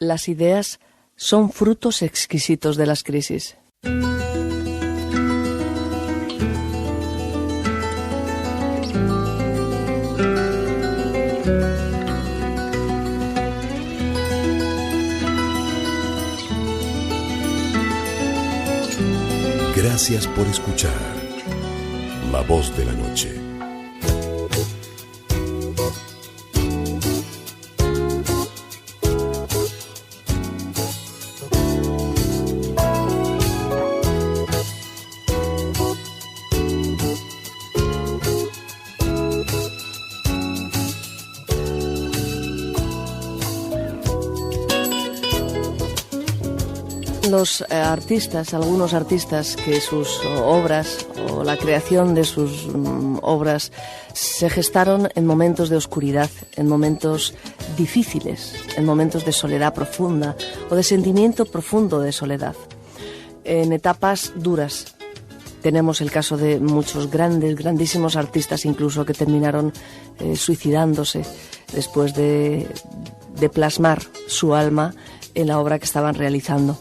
las ideas son frutos exquisitos de las crisis. Gracias por escuchar La Voz de la Noche. Los artistas, algunos artistas que sus obras o la creación de sus obras se gestaron en momentos de oscuridad, en momentos difíciles, en momentos de soledad profunda o de sentimiento profundo de soledad, en etapas duras. Tenemos el caso de muchos grandísimos artistas incluso que terminaron suicidándose después de plasmar su alma en la obra que estaban realizando.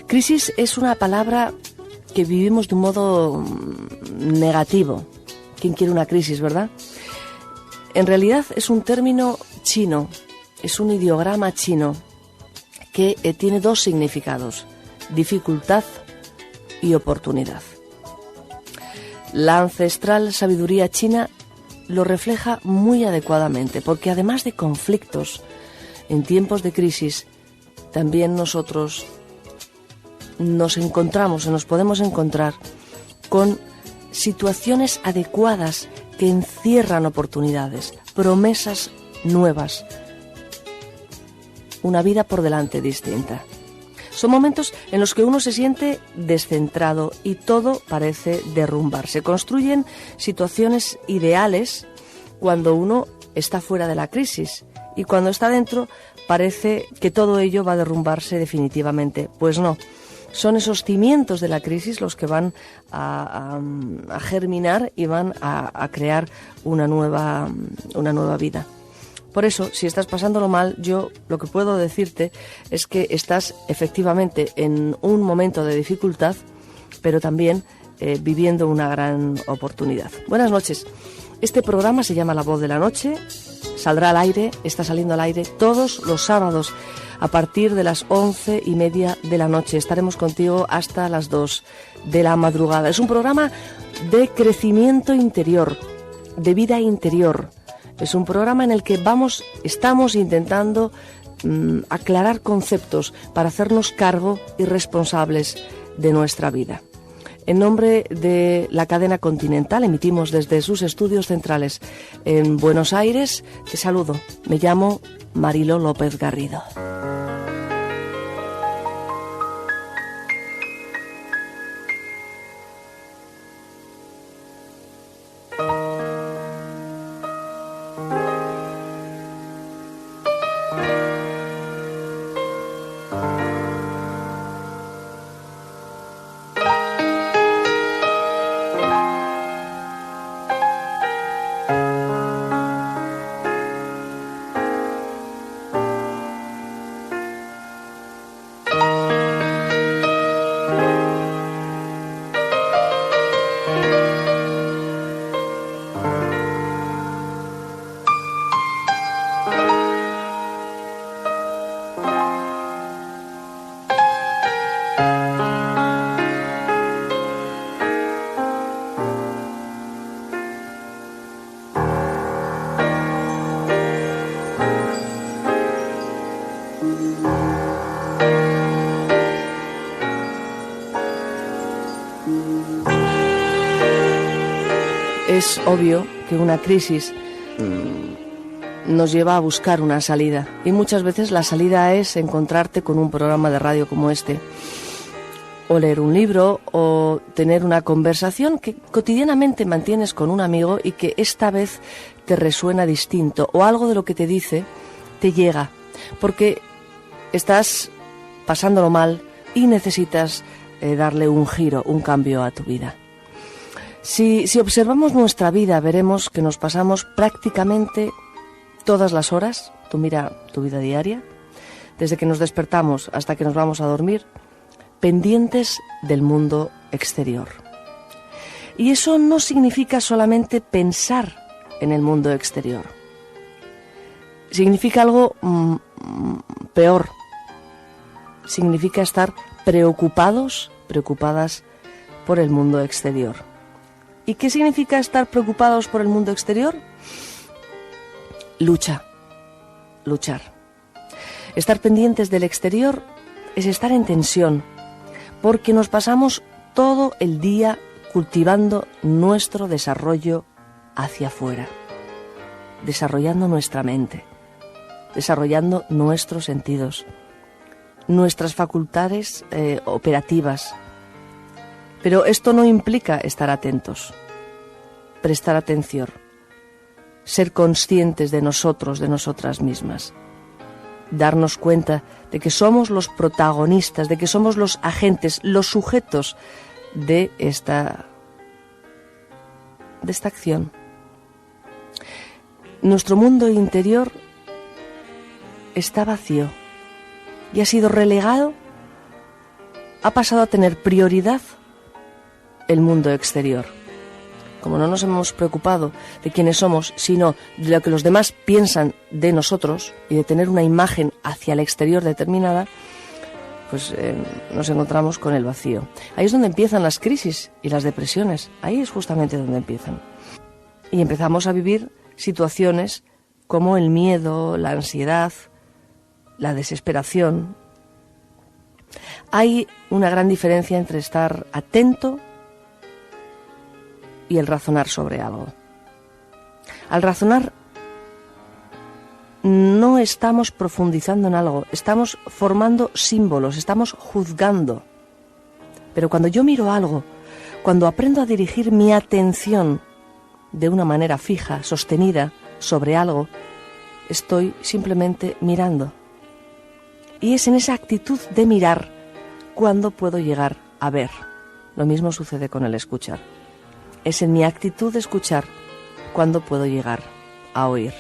Crisis es una palabra que vivimos de un modo negativo. ¿Quién quiere una crisis, verdad? En realidad es un término chino, es un ideograma chino que tiene dos significados: dificultad y oportunidad. La ancestral sabiduría china lo refleja muy adecuadamente, porque además de conflictos, en tiempos de crisis, también nosotros nos podemos encontrar con situaciones adecuadas que encierran oportunidades, promesas nuevas, una vida por delante distinta. Son momentos en los que uno se siente descentrado y todo parece derrumbar. Se construyen situaciones ideales cuando uno está fuera de la crisis, y cuando está dentro parece que todo ello va a derrumbarse definitivamente. Pues no, son esos cimientos de la crisis los que van a germinar y van a crear una nueva vida. Por eso, si estás pasándolo mal, yo lo que puedo decirte es que estás efectivamente en un momento de dificultad, pero también viviendo una gran oportunidad. Buenas noches. Este programa se llama La Voz de la Noche. Saldrá al aire, está saliendo al aire todos los sábados a partir de las 11:30 de la noche. Estaremos contigo hasta las 2 de la madrugada. Es un programa de crecimiento interior, de vida interior. Es un programa en el que estamos intentando aclarar conceptos para hacernos cargo y responsables de nuestra vida. En nombre de la cadena Continental, emitimos desde sus estudios centrales en Buenos Aires. Te saludo, me llamo Mariló López Garrido. Es obvio que una crisis nos lleva a buscar una salida, y muchas veces la salida es encontrarte con un programa de radio como este, o leer un libro, o tener una conversación que cotidianamente mantienes con un amigo y que esta vez te resuena distinto, o algo de lo que te dice te llega, porque estás pasándolo mal y necesitas darle un giro, un cambio a tu vida. Si observamos nuestra vida, veremos que nos pasamos prácticamente todas las horas, tú mira tu vida diaria, desde que nos despertamos hasta que nos vamos a dormir, pendientes del mundo exterior. Y eso no significa solamente pensar en el mundo exterior. Significa algo peor. Significa estar preocupadas por el mundo exterior. ¿Y qué significa estar preocupados por el mundo exterior? Luchar. Estar pendientes del exterior es estar en tensión, porque nos pasamos todo el día cultivando nuestro desarrollo hacia afuera, desarrollando nuestra mente, desarrollando nuestros sentidos, nuestras facultades operativas. Pero esto no implica estar atentos, prestar atención, ser conscientes de nosotros, de nosotras mismas, darnos cuenta de que somos los protagonistas, de que somos los agentes, los sujetos de esta acción. Nuestro mundo interior está vacío y ha sido relegado, ha pasado a tener prioridad el mundo exterior. Como no nos hemos preocupado de quiénes somos, sino de lo que los demás piensan de nosotros y de tener una imagen hacia el exterior determinada, pues nos encontramos con el vacío. Ahí es donde empiezan las crisis y las depresiones. Ahí es justamente donde empiezan. Y empezamos a vivir situaciones como el miedo, la ansiedad, la desesperación. Hay una gran diferencia entre estar atento y el razonar sobre algo. Al razonar no estamos profundizando en algo, estamos formando símbolos, estamos juzgando. Pero cuando yo miro algo, cuando aprendo a dirigir mi atención de una manera fija, sostenida, sobre algo, estoy simplemente mirando. Y es en esa actitud de mirar cuando puedo llegar a ver. Lo mismo sucede con el escuchar. Es en mi actitud de escuchar cuando puedo llegar a oír.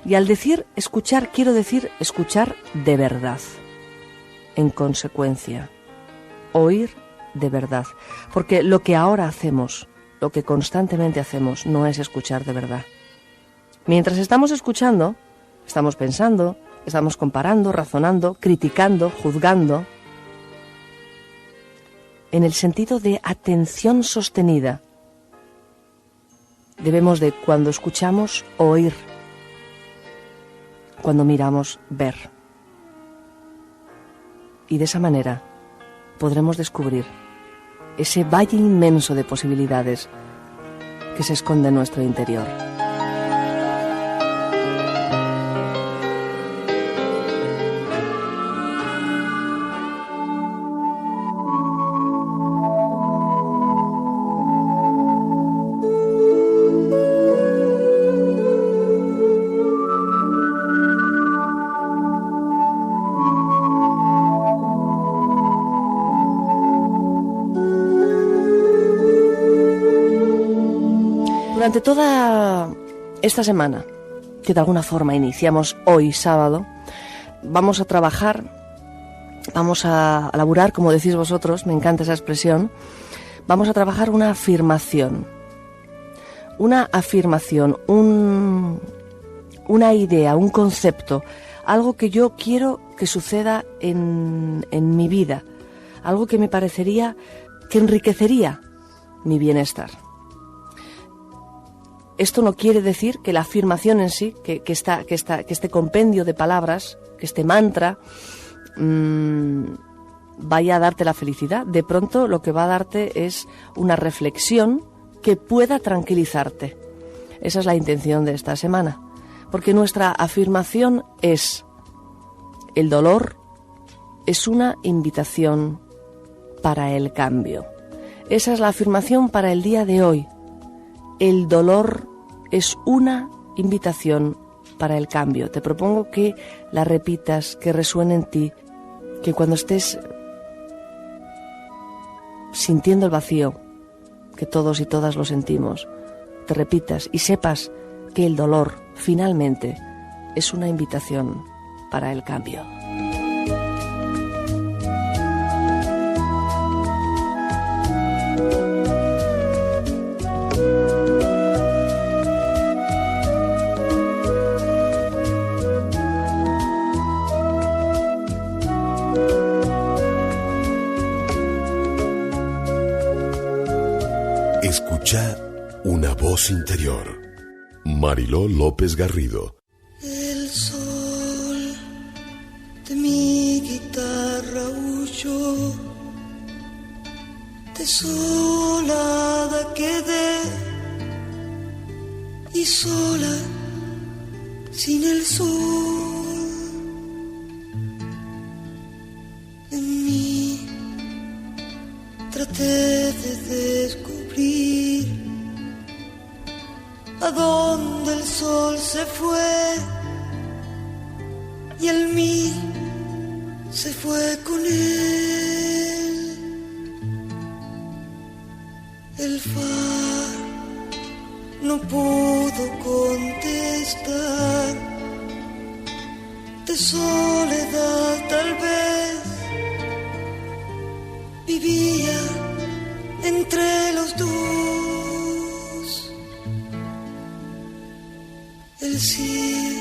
Y al decir escuchar, quiero decir escuchar de verdad. En consecuencia, oír de verdad. Porque lo que ahora hacemos, lo que constantemente hacemos, no es escuchar de verdad. Mientras estamos escuchando, estamos pensando, estamos comparando, razonando, criticando, juzgando, en el sentido de atención sostenida. Debemos de, cuando escuchamos, oír. Cuando miramos, ver. Y de esa manera podremos descubrir ese valle inmenso de posibilidades que se esconde en nuestro interior. Durante toda esta semana, que de alguna forma iniciamos hoy sábado, vamos a trabajar, vamos a laburar, como decís vosotros, me encanta esa expresión, vamos a trabajar una afirmación, una idea, un concepto, algo que yo quiero que suceda en mi vida, algo que me parecería que enriquecería mi bienestar. Esto no quiere decir que la afirmación en sí, que este compendio de palabras, que este mantra, vaya a darte la felicidad. De pronto lo que va a darte es una reflexión que pueda tranquilizarte. Esa es la intención de esta semana. Porque nuestra afirmación es: el dolor es una invitación para el cambio. Esa es la afirmación para el día de hoy. El dolor es una invitación para el cambio. Te propongo que la repitas, que resuene en ti, que cuando estés sintiendo el vacío, que todos y todas lo sentimos, te repitas y sepas que el dolor finalmente es una invitación para el cambio. Escucha una voz interior. Mariló López Garrido. El sol de mi guitarra huyó, desolada quedé y sola sin el sol. En mí traté de descubrir a dónde el sol se fue y el mí se fue con él. El far no pudo contestar, de soledad tal vez vivía entre los dos. El sí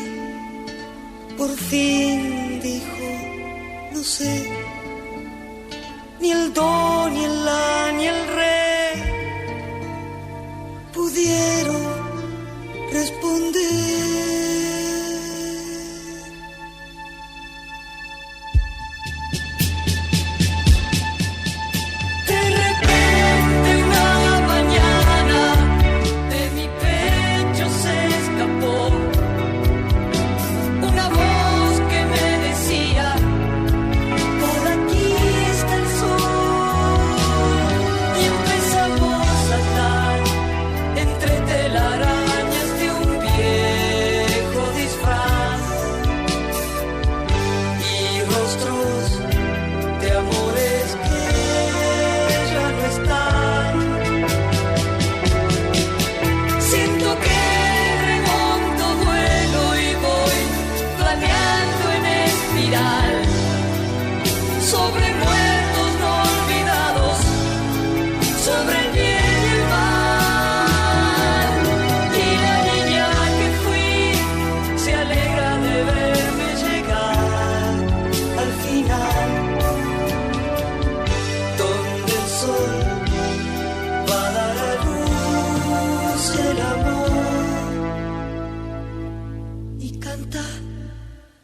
por fin dijo, no sé, ni el do, ni el la, ni el re pudieron responder.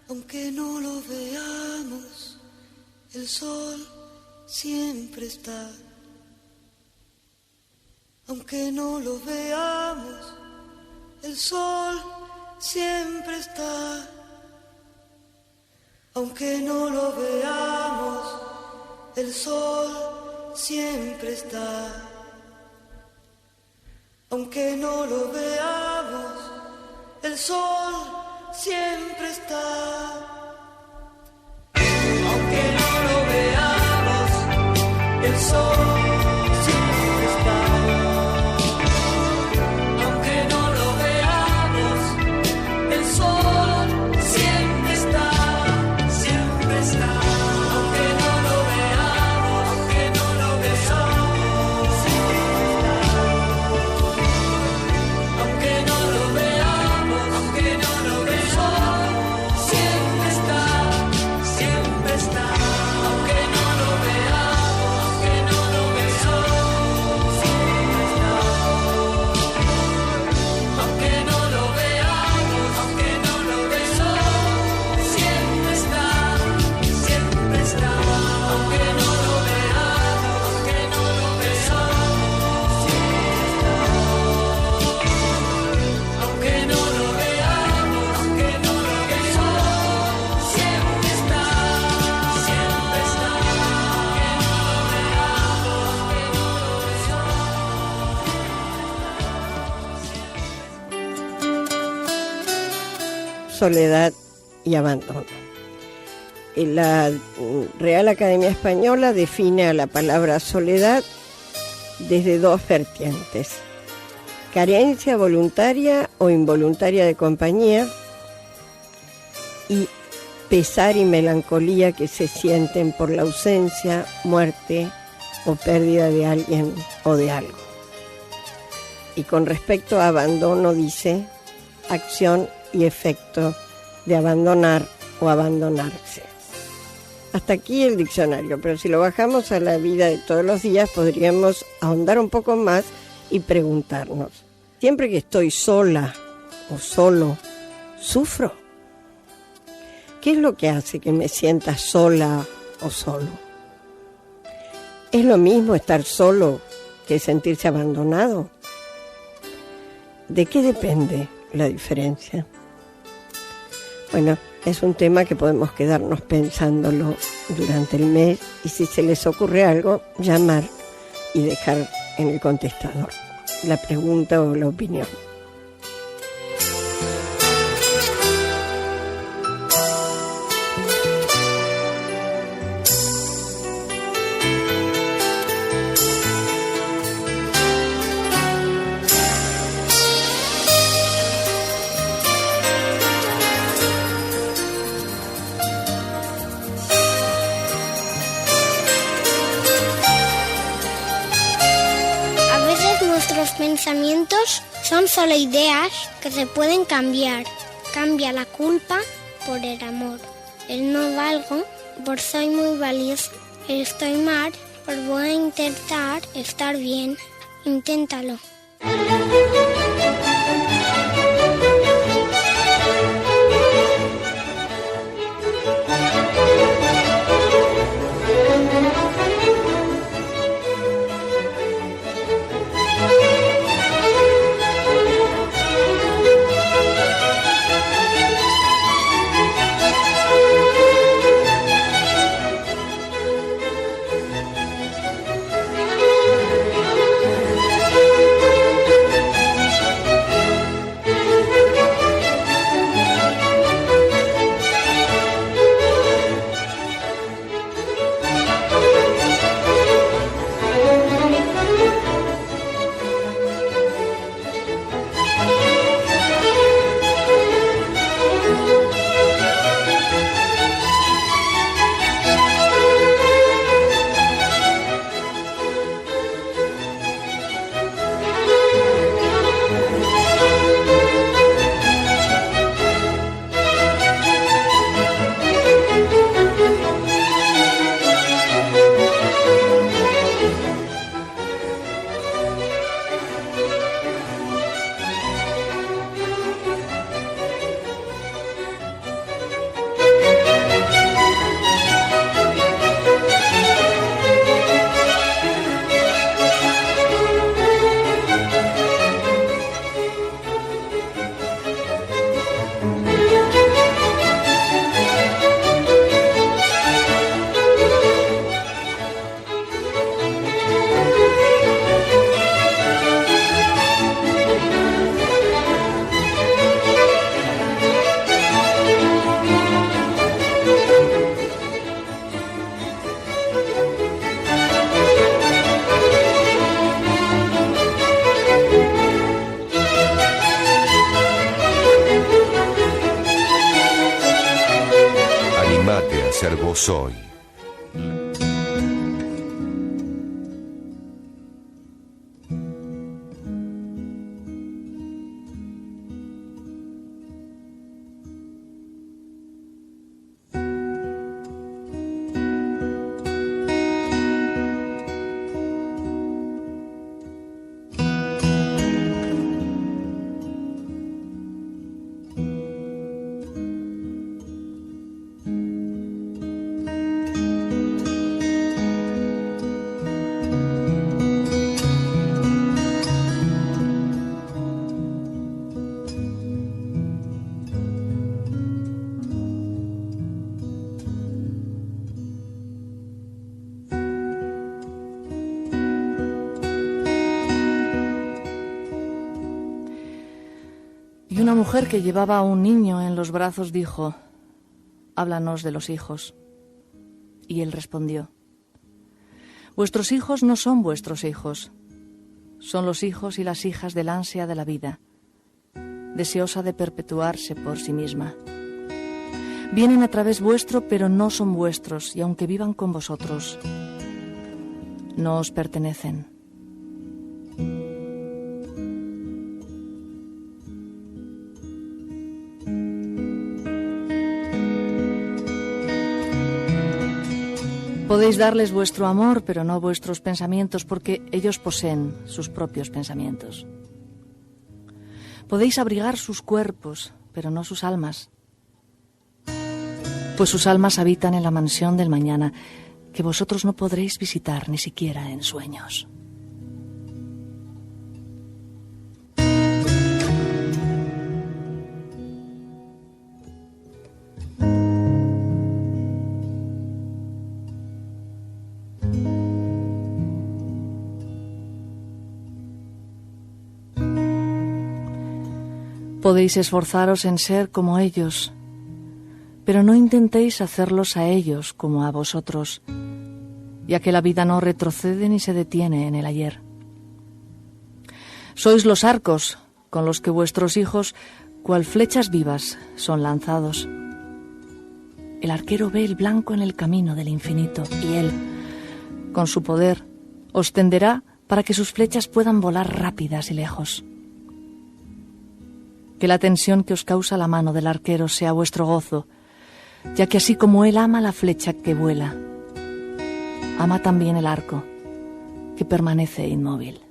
Aunque no lo veamos, el sol siempre está. Aunque no lo veamos, el sol siempre está. Aunque no lo veamos, el sol siempre está. Aunque no lo veamos, el sol siempre está. Aunque no lo veamos, el sol siempre está. Aunque no lo veamos, el sol siempre está. Siempre está. Aunque no lo veamos, aunque no lo veamos, siempre está. Aunque no lo veamos, aunque no lo veamos, siempre está, siempre está. Aunque no lo veamos, aunque no lo veamos, siempre está. Aunque no lo veamos, aunque no lo veamos, siempre está, siempre está. Aunque no lo veamos, aunque no lo veamos, siempre está. Aunque no lo veamos, aunque no lo veamos, siempre está, siempre está. Soledad y abandono. La Real Academia Española define a la palabra soledad desde dos vertientes: carencia voluntaria o involuntaria de compañía y pesar y melancolía que se sienten por la ausencia, muerte o pérdida de alguien o de algo. Y con respecto a abandono dice acción y efecto de abandonar o abandonarse. Hasta aquí el diccionario, pero si lo bajamos a la vida de todos los días podríamos ahondar un poco más y preguntarnos, siempre que estoy sola o solo, ¿sufro? ¿Qué es lo que hace que me sienta sola o solo? ¿Es lo mismo estar solo que sentirse abandonado? ¿De qué depende la diferencia? Bueno, es un tema que podemos quedarnos pensándolo durante el mes y si se les ocurre algo, llamar y dejar en el contestador la pregunta o la opinión. Nuestros pensamientos son solo ideas que se pueden cambiar. Cambia la culpa por el amor. El no valgo por soy muy valioso. El estoy mal por voy a intentar estar bien. Inténtalo. Ser vos hoy. Y una mujer que llevaba a un niño en los brazos dijo: «Háblanos de los hijos». Y él respondió: «Vuestros hijos no son vuestros hijos, son los hijos y las hijas del ansia de la vida, deseosa de perpetuarse por sí misma. Vienen a través vuestro, pero no son vuestros, y aunque vivan con vosotros, no os pertenecen. Podéis darles vuestro amor, pero no vuestros pensamientos, porque ellos poseen sus propios pensamientos. Podéis abrigar sus cuerpos, pero no sus almas, pues sus almas habitan en la mansión del mañana, que vosotros no podréis visitar ni siquiera en sueños. Podéis esforzaros en ser como ellos, pero no intentéis hacerlos a ellos como a vosotros, ya que la vida no retrocede ni se detiene en el ayer. Sois los arcos con los que vuestros hijos, cual flechas vivas, son lanzados. El arquero ve el blanco en el camino del infinito y él, con su poder, os tenderá para que sus flechas puedan volar rápidas y lejos. Que la tensión que os causa la mano del arquero sea vuestro gozo, ya que así como él ama la flecha que vuela, ama también el arco que permanece inmóvil.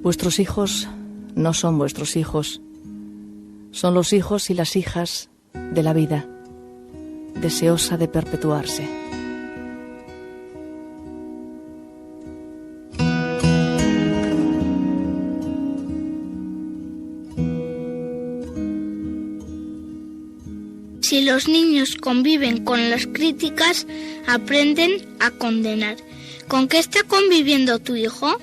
Vuestros hijos no son vuestros hijos, son los hijos y las hijas de la vida, deseosa de perpetuarse. Si los niños conviven con las críticas, aprenden a condenar. ¿Con qué está conviviendo tu hijo?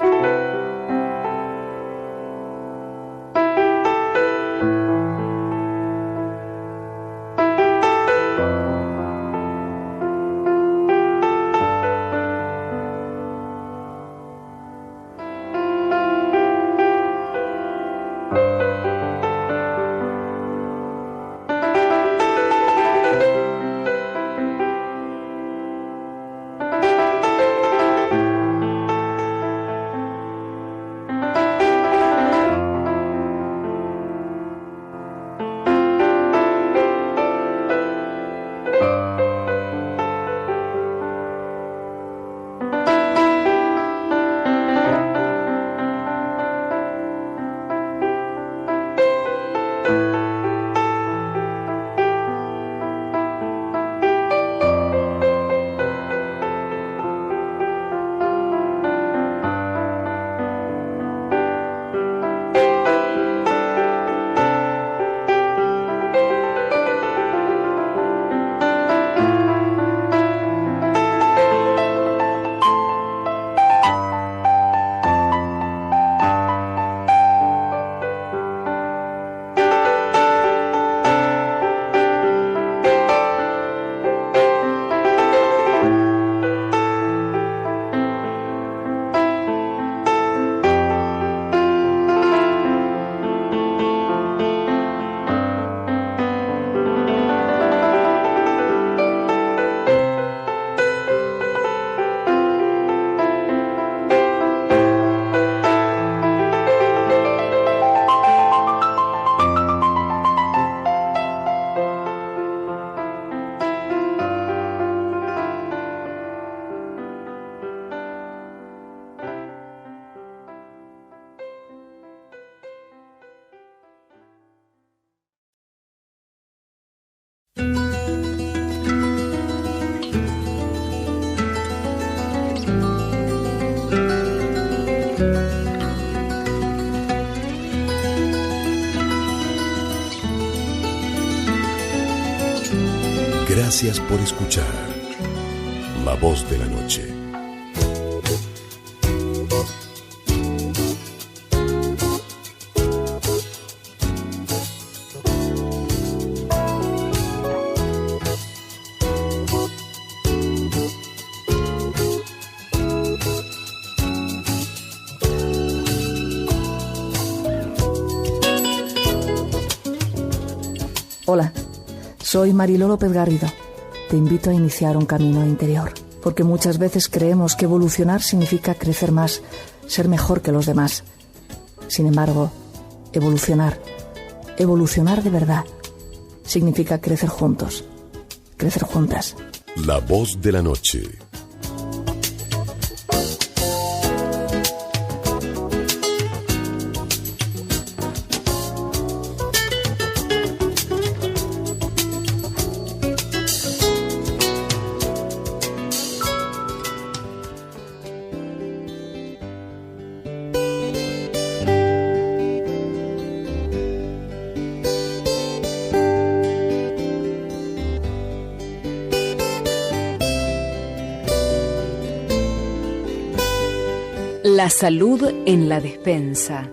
Gracias por escuchar La Voz de la Noche. Hola, soy Mariló López Garrido. Te invito a iniciar un camino interior, porque muchas veces creemos que evolucionar significa crecer más, ser mejor que los demás. Sin embargo, evolucionar de verdad, significa crecer juntos, crecer juntas. La Voz de la Noche. La salud en la despensa.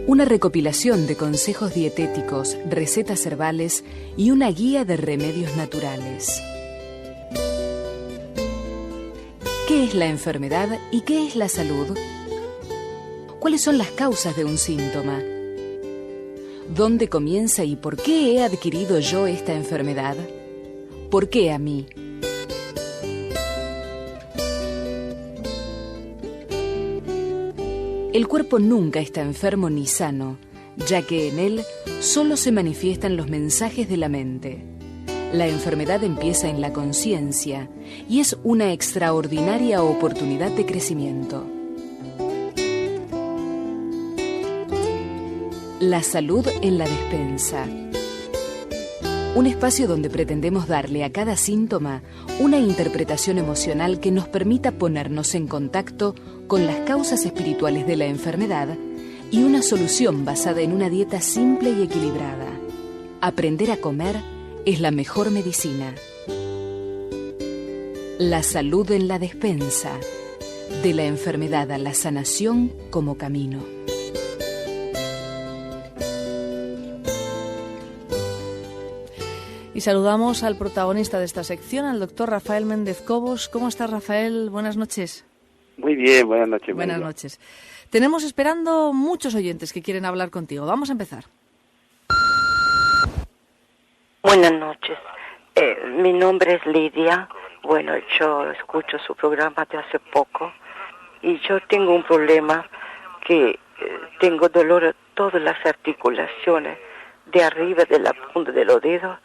Una recopilación de consejos dietéticos, recetas herbales y una guía de remedios naturales. ¿Qué es la enfermedad y qué es la salud? ¿Cuáles son las causas de un síntoma? ¿Dónde comienza y por qué he adquirido yo esta enfermedad? ¿Por qué a mí? El cuerpo nunca está enfermo ni sano, ya que en él solo se manifiestan los mensajes de la mente. La enfermedad empieza en la conciencia y es una extraordinaria oportunidad de crecimiento. La salud en la despensa. Un espacio donde pretendemos darle a cada síntoma una interpretación emocional que nos permita ponernos en contacto con las causas espirituales de la enfermedad y una solución basada en una dieta simple y equilibrada. Aprender a comer es la mejor medicina. La salud en la despensa. De la enfermedad a la sanación como camino. Y saludamos al protagonista de esta sección, al doctor Rafael Méndez Cobos. ¿Cómo estás, Rafael? Buenas noches. Muy bien, buenas noches. Buenas noches. Tenemos esperando muchos oyentes que quieren hablar contigo. Vamos a empezar. Buenas noches. Mi nombre es Lidia. Bueno, yo escucho su programa de hace poco y yo tengo un problema que tengo dolor en todas las articulaciones, de arriba de la punta de los dedos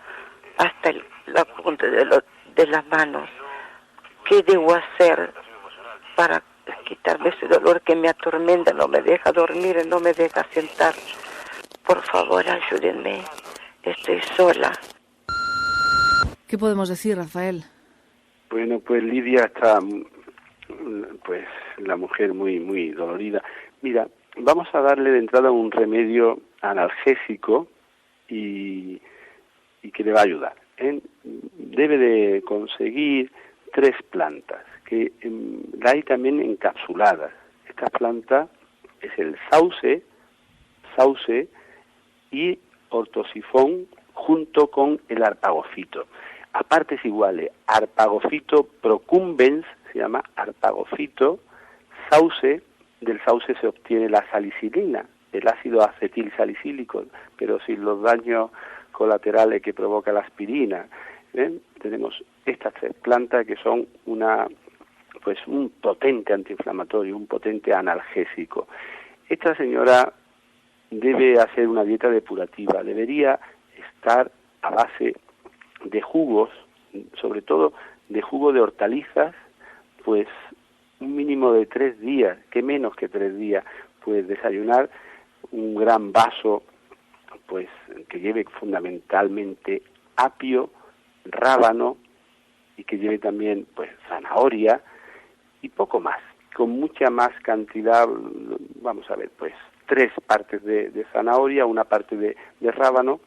hasta la punta de las manos. ¿Qué debo hacer para quitarme ese dolor que me atormenta, no me deja dormir, no me deja sentar? Por favor, ayúdenme. Estoy sola. ¿Qué podemos decir, Rafael? Bueno, pues Lidia está, pues, la mujer muy dolorida. Mira, vamos a darle de entrada un remedio analgésico y que le va a ayudar. Debe de conseguir 3 plantas, que la hay también encapsuladas. Esta planta es el sauce y ortosifón junto con el arpagofito. A partes iguales, arpagofito procumbens, se llama arpagofito, sauce, del sauce se obtiene la salicilina, el ácido acetilsalicílico, pero sin los daños colaterales que provoca la aspirina. Tenemos estas 3 plantas que son un potente antiinflamatorio, un potente analgésico. Esta señora debe hacer una dieta depurativa, debería estar a base de jugos, sobre todo de jugo de hortalizas, pues un mínimo de 3 días, que menos que 3 días, pues desayunar un gran vaso, pues que lleve fundamentalmente apio, rábano y que lleve también pues zanahoria y poco más, con mucha más cantidad. Vamos a ver, pues 3 partes de zanahoria, 1 parte de rábano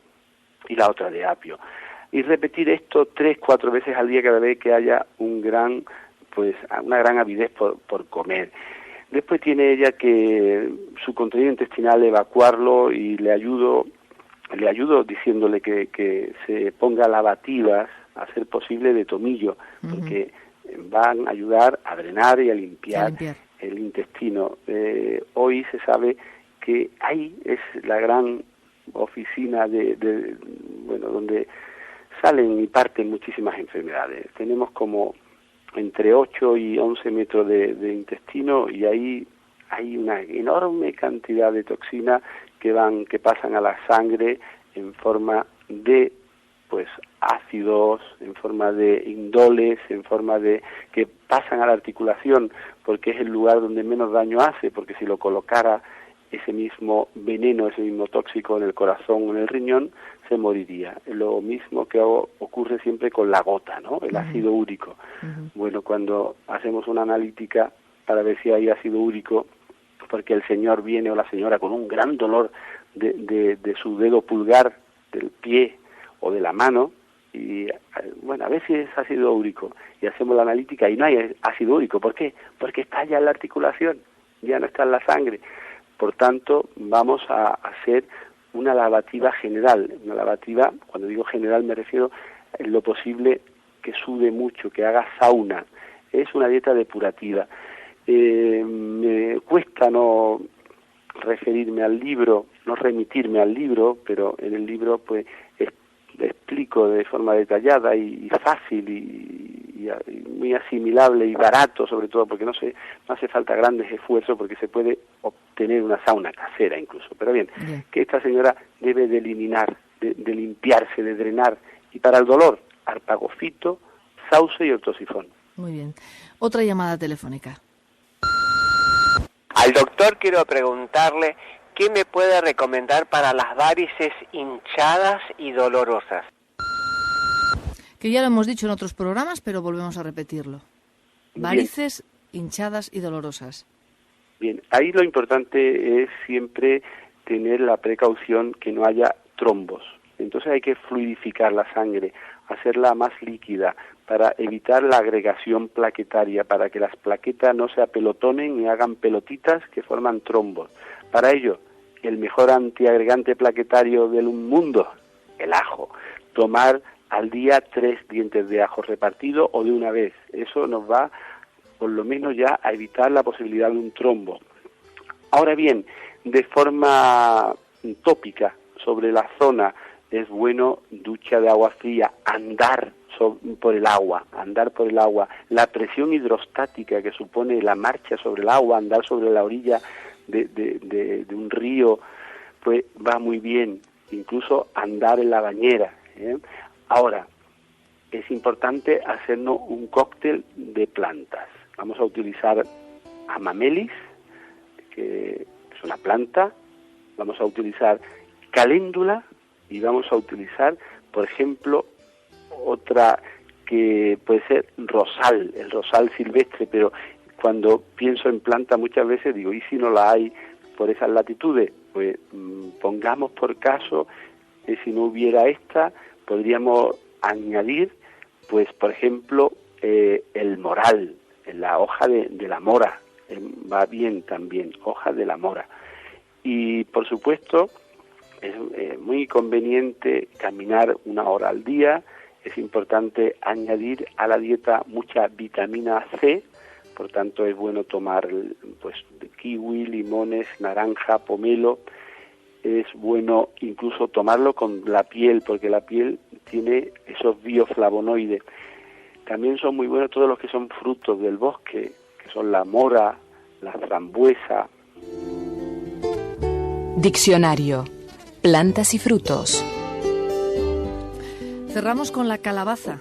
y la otra de apio. Y repetir esto 3-4 veces al día cada vez que haya una gran avidez por comer. Después tiene ella que su contenido intestinal evacuarlo, y le ayudo diciéndole que se ponga lavativas, a ser posible de tomillo, porque van a ayudar a drenar y a limpiar el intestino. Hoy se sabe que ahí es la gran oficina donde salen y parten muchísimas enfermedades. Tenemos como entre 8 y 11 metros de intestino, y ahí hay una enorme cantidad de toxinas que pasan a la sangre en forma de ácidos, en forma de indoles, en forma de que pasan a la articulación, porque es el lugar donde menos daño hace, porque si lo colocara ese mismo veneno, ese mismo tóxico en el corazón o en el riñón, se moriría. Lo mismo que ocurre siempre con la gota, ¿no? El ácido úrico. Bueno, cuando hacemos una analítica para ver si hay ácido úrico, porque el señor viene o la señora con un gran dolor de su dedo pulgar, del pie o de la mano, y a ver si es ácido úrico, y hacemos la analítica y no hay ácido úrico. ¿Por qué? Porque está ya en la articulación, ya no está en la sangre. Por tanto, vamos a hacer una lavativa general. Una lavativa, cuando digo general me refiero en lo posible que sude mucho, que haga sauna. Es una dieta depurativa. Me cuesta no referirme al libro, no remitirme al libro, pero en el libro pues explico de forma detallada y fácil y muy asimilable y barato, sobre todo porque no hace falta grandes esfuerzos, porque se puede obtener una sauna casera incluso. Pero bien, que esta señora debe de eliminar, de limpiarse, de drenar, y para el dolor, arpagofito, sauce y ortosifón. Muy bien. Otra llamada telefónica. Al doctor quiero preguntarle qué me puede recomendar para las varices hinchadas y dolorosas. Que ya lo hemos dicho en otros programas, pero volvemos a repetirlo. Varices hinchadas y dolorosas. Bien, ahí lo importante es siempre tener la precaución que no haya trombos. Entonces hay que fluidificar la sangre, hacerla más líquida, para evitar la agregación plaquetaria, para que las plaquetas no se apelotonen y hagan pelotitas que forman trombos. Para ello, el mejor antiagregante plaquetario del mundo, el ajo. Tomar al día 3 dientes de ajo repartido o de una vez. Eso nos va, por lo menos ya, a evitar la posibilidad de un trombo. Ahora bien, de forma tópica, sobre la zona, es bueno ducha de agua fría, andar por el agua. La presión hidrostática que supone la marcha sobre el agua, andar sobre la orilla de un río, pues va muy bien. Incluso andar en la bañera. Ahora, es importante hacernos un cóctel de plantas. Vamos a utilizar amamelis, que es una planta. Vamos a utilizar caléndula y vamos a utilizar, por ejemplo, otra que puede ser rosal, el rosal silvestre, pero cuando pienso en planta muchas veces digo, ¿y si no la hay por esas latitudes? Pues pongamos por caso que si no hubiera esta, podríamos añadir, pues por ejemplo, el moral, la hoja de la mora, va bien también, hoja de la mora. Y por supuesto, es muy conveniente caminar 1 hora al día. Es importante añadir a la dieta mucha vitamina C, por tanto es bueno tomar pues kiwi, limones, naranja, pomelo. Es bueno incluso tomarlo con la piel, porque la piel tiene esos bioflavonoides. También son muy buenos todos los que son frutos del bosque, que son la mora, la frambuesa. Diccionario. Plantas y frutos. Cerramos con la calabaza.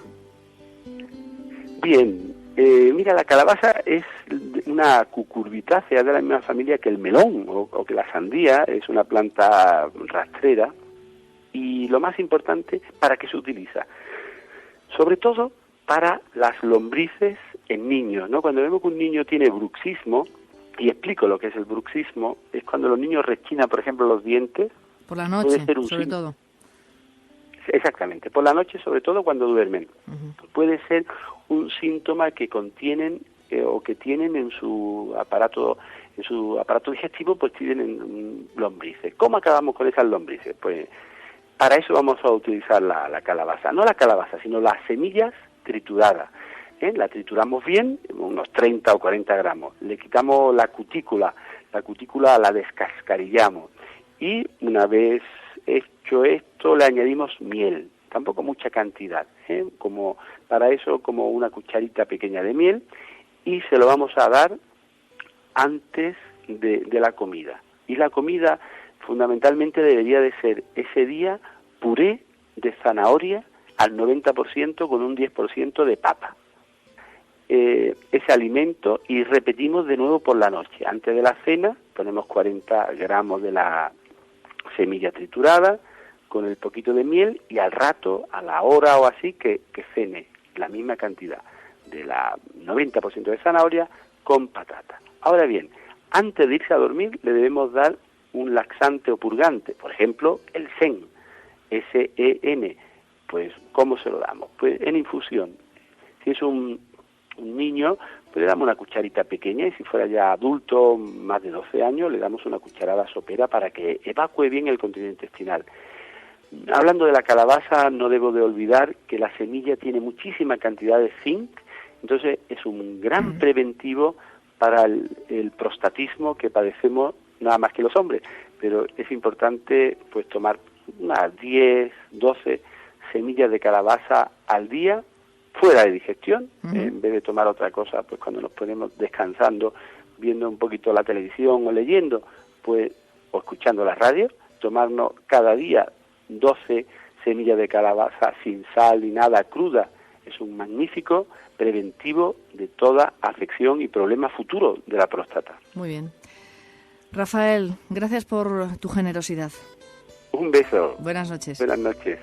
Bien, mira, la calabaza es una cucurbitácea de la misma familia que el melón o que la sandía, es una planta rastrera. Y lo más importante, ¿para qué se utiliza? Sobre todo para las lombrices en niños, ¿no? Cuando vemos que un niño tiene bruxismo, y explico lo que es el bruxismo, es cuando los niños rechinan, por ejemplo, los dientes. Por la noche, sobre todo. Exactamente, por la noche, sobre todo cuando duermen. Puede ser un síntoma que contienen o que tienen en su aparato digestivo, pues tienen lombrices. ¿Cómo acabamos con esas lombrices? Pues para eso vamos a utilizar la calabaza, no la calabaza, sino las semillas trituradas. La trituramos bien, unos 30 o 40 gramos, le quitamos la cutícula la descascarillamos y una vez hecho esto le añadimos miel, tampoco mucha cantidad, como para eso como una cucharita pequeña de miel, y se lo vamos a dar antes de la comida. Y la comida fundamentalmente debería de ser ese día puré de zanahoria al 90% con un 10% de papa. Ese alimento, y repetimos de nuevo por la noche. Antes de la cena ponemos 40 gramos de la semilla triturada con el poquito de miel, y al rato, a la hora o así, que cene la misma cantidad de la 90% de zanahoria con patata. Ahora bien, antes de irse a dormir le debemos dar un laxante o purgante, por ejemplo el SEN, S-E-N. Pues ¿cómo se lo damos? Pues en infusión. Si es un niño, pues le damos una cucharita pequeña, y si fuera ya adulto, más de 12 años, le damos una cucharada sopera para que evacúe bien el contenido intestinal. Hablando de la calabaza, no debo de olvidar que la semilla tiene muchísima cantidad de zinc, entonces es un gran preventivo para el prostatismo que padecemos nada más que los hombres, pero es importante pues tomar unas 10, 12 semillas de calabaza al día, fuera de digestión, en vez de tomar otra cosa, pues cuando nos ponemos descansando, viendo un poquito la televisión o leyendo, pues o escuchando la radio, tomarnos cada día 12 semillas de calabaza sin sal ni nada, cruda, es un magnífico preventivo de toda afección y problema futuro de la próstata. Muy bien. Rafael, gracias por tu generosidad. Un beso. Buenas noches. Buenas noches.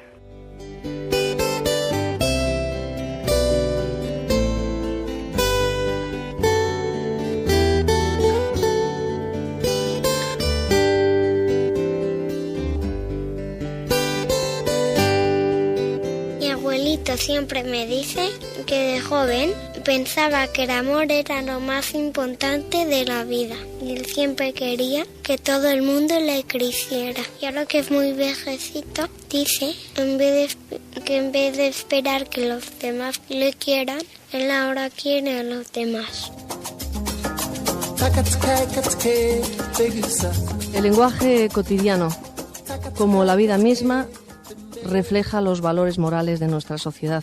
Siempre me dice que de joven pensaba que el amor era lo más importante de la vida, y él siempre quería que todo el mundo le quisiera. Y ahora que es muy viejecito, dice que en vez de esperar que los demás le quieran, él ahora quiere a los demás. El lenguaje cotidiano, como la vida misma, refleja los valores morales de nuestra sociedad,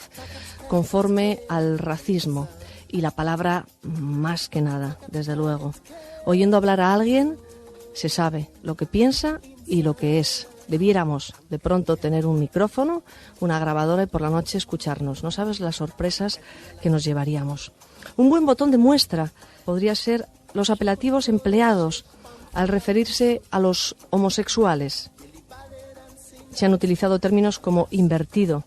conforme al racismo, y la palabra más que nada, desde luego. Oyendo hablar a alguien, se sabe lo que piensa y lo que es. Debiéramos de pronto tener un micrófono, una grabadora, y por la noche escucharnos. No sabes las sorpresas que nos llevaríamos. Un buen botón de muestra podría ser los apelativos empleados al referirse a los homosexuales. Se han utilizado términos como invertido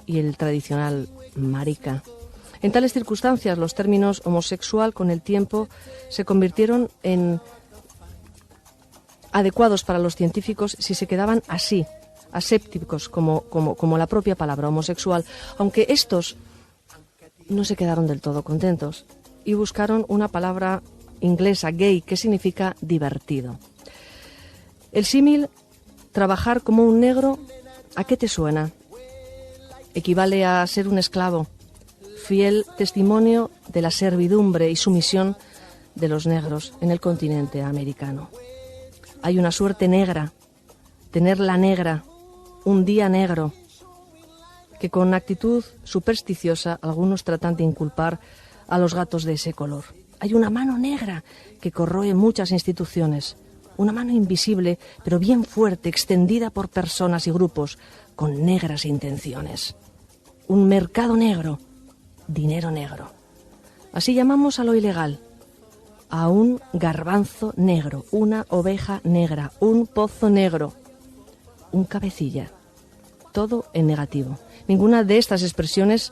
y el tradicional marica. En tales circunstancias, los términos homosexual con el tiempo se convirtieron en adecuados para los científicos si se quedaban así, asépticos, como la propia palabra homosexual, aunque estos no se quedaron del todo contentos y buscaron una palabra inglesa, gay, que significa divertido. El símil trabajar como un negro, ¿a qué te suena? Equivale a ser un esclavo, fiel testimonio de la servidumbre y sumisión de los negros en el continente americano. Hay una suerte negra, tener la negra, un día negro, que con actitud supersticiosa algunos tratan de inculpar a los gatos de ese color. Hay una mano negra que corroe muchas instituciones, una mano invisible, pero bien fuerte, extendida por personas y grupos con negras intenciones. Un mercado negro, dinero negro. Así llamamos a lo ilegal, a un garbanzo negro, una oveja negra, un pozo negro, un cabecilla. Todo en negativo. Ninguna de estas expresiones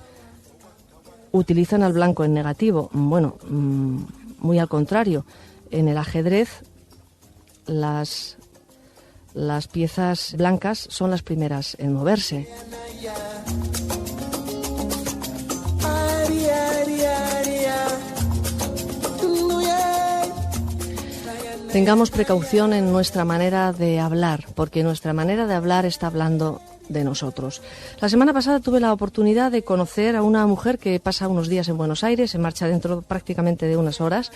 utilizan al blanco en negativo. Bueno, muy al contrario. En el ajedrez, las Las piezas blancas son las primeras en moverse. Tengamos precaución en nuestra manera de hablar, porque nuestra manera de hablar está hablando de nosotros. La semana pasada tuve la oportunidad de conocer a una mujer que pasa unos días en Buenos Aires, se marcha dentro prácticamente de unas horas,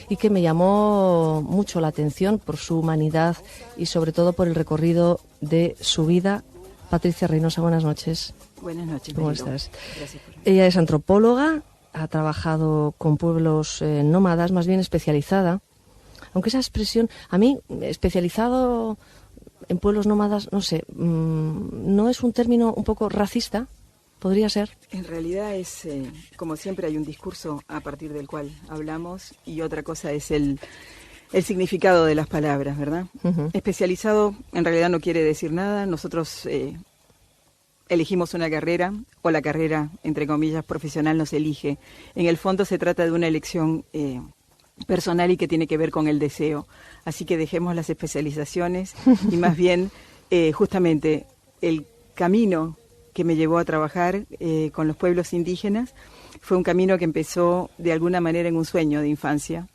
y que me llamó mucho la atención por su humanidad y sobre todo por el recorrido de su vida. Patricia Reynosa, buenas noches. Buenas noches. ¿Cómo Marilo. estás? Gracias por... Ella es antropóloga, ha trabajado con pueblos nómadas, más bien especializada. Aunque esa expresión, a mí, especializado en pueblos nómadas, no sé, ¿no es un término un poco racista? ¿Podría ser? En realidad es, como siempre, hay un discurso a partir del cual hablamos y otra cosa es el significado de las palabras, ¿verdad? Uh-huh. Especializado en realidad no quiere decir nada. Nosotros elegimos una carrera, o la carrera, entre comillas, profesional nos elige. En el fondo se trata de una elección personal y que tiene que ver con el deseo. Así que dejemos las especializaciones y más bien, justamente, el camino que me llevó a trabajar con los pueblos indígenas fue un camino que empezó de alguna manera en un sueño de infancia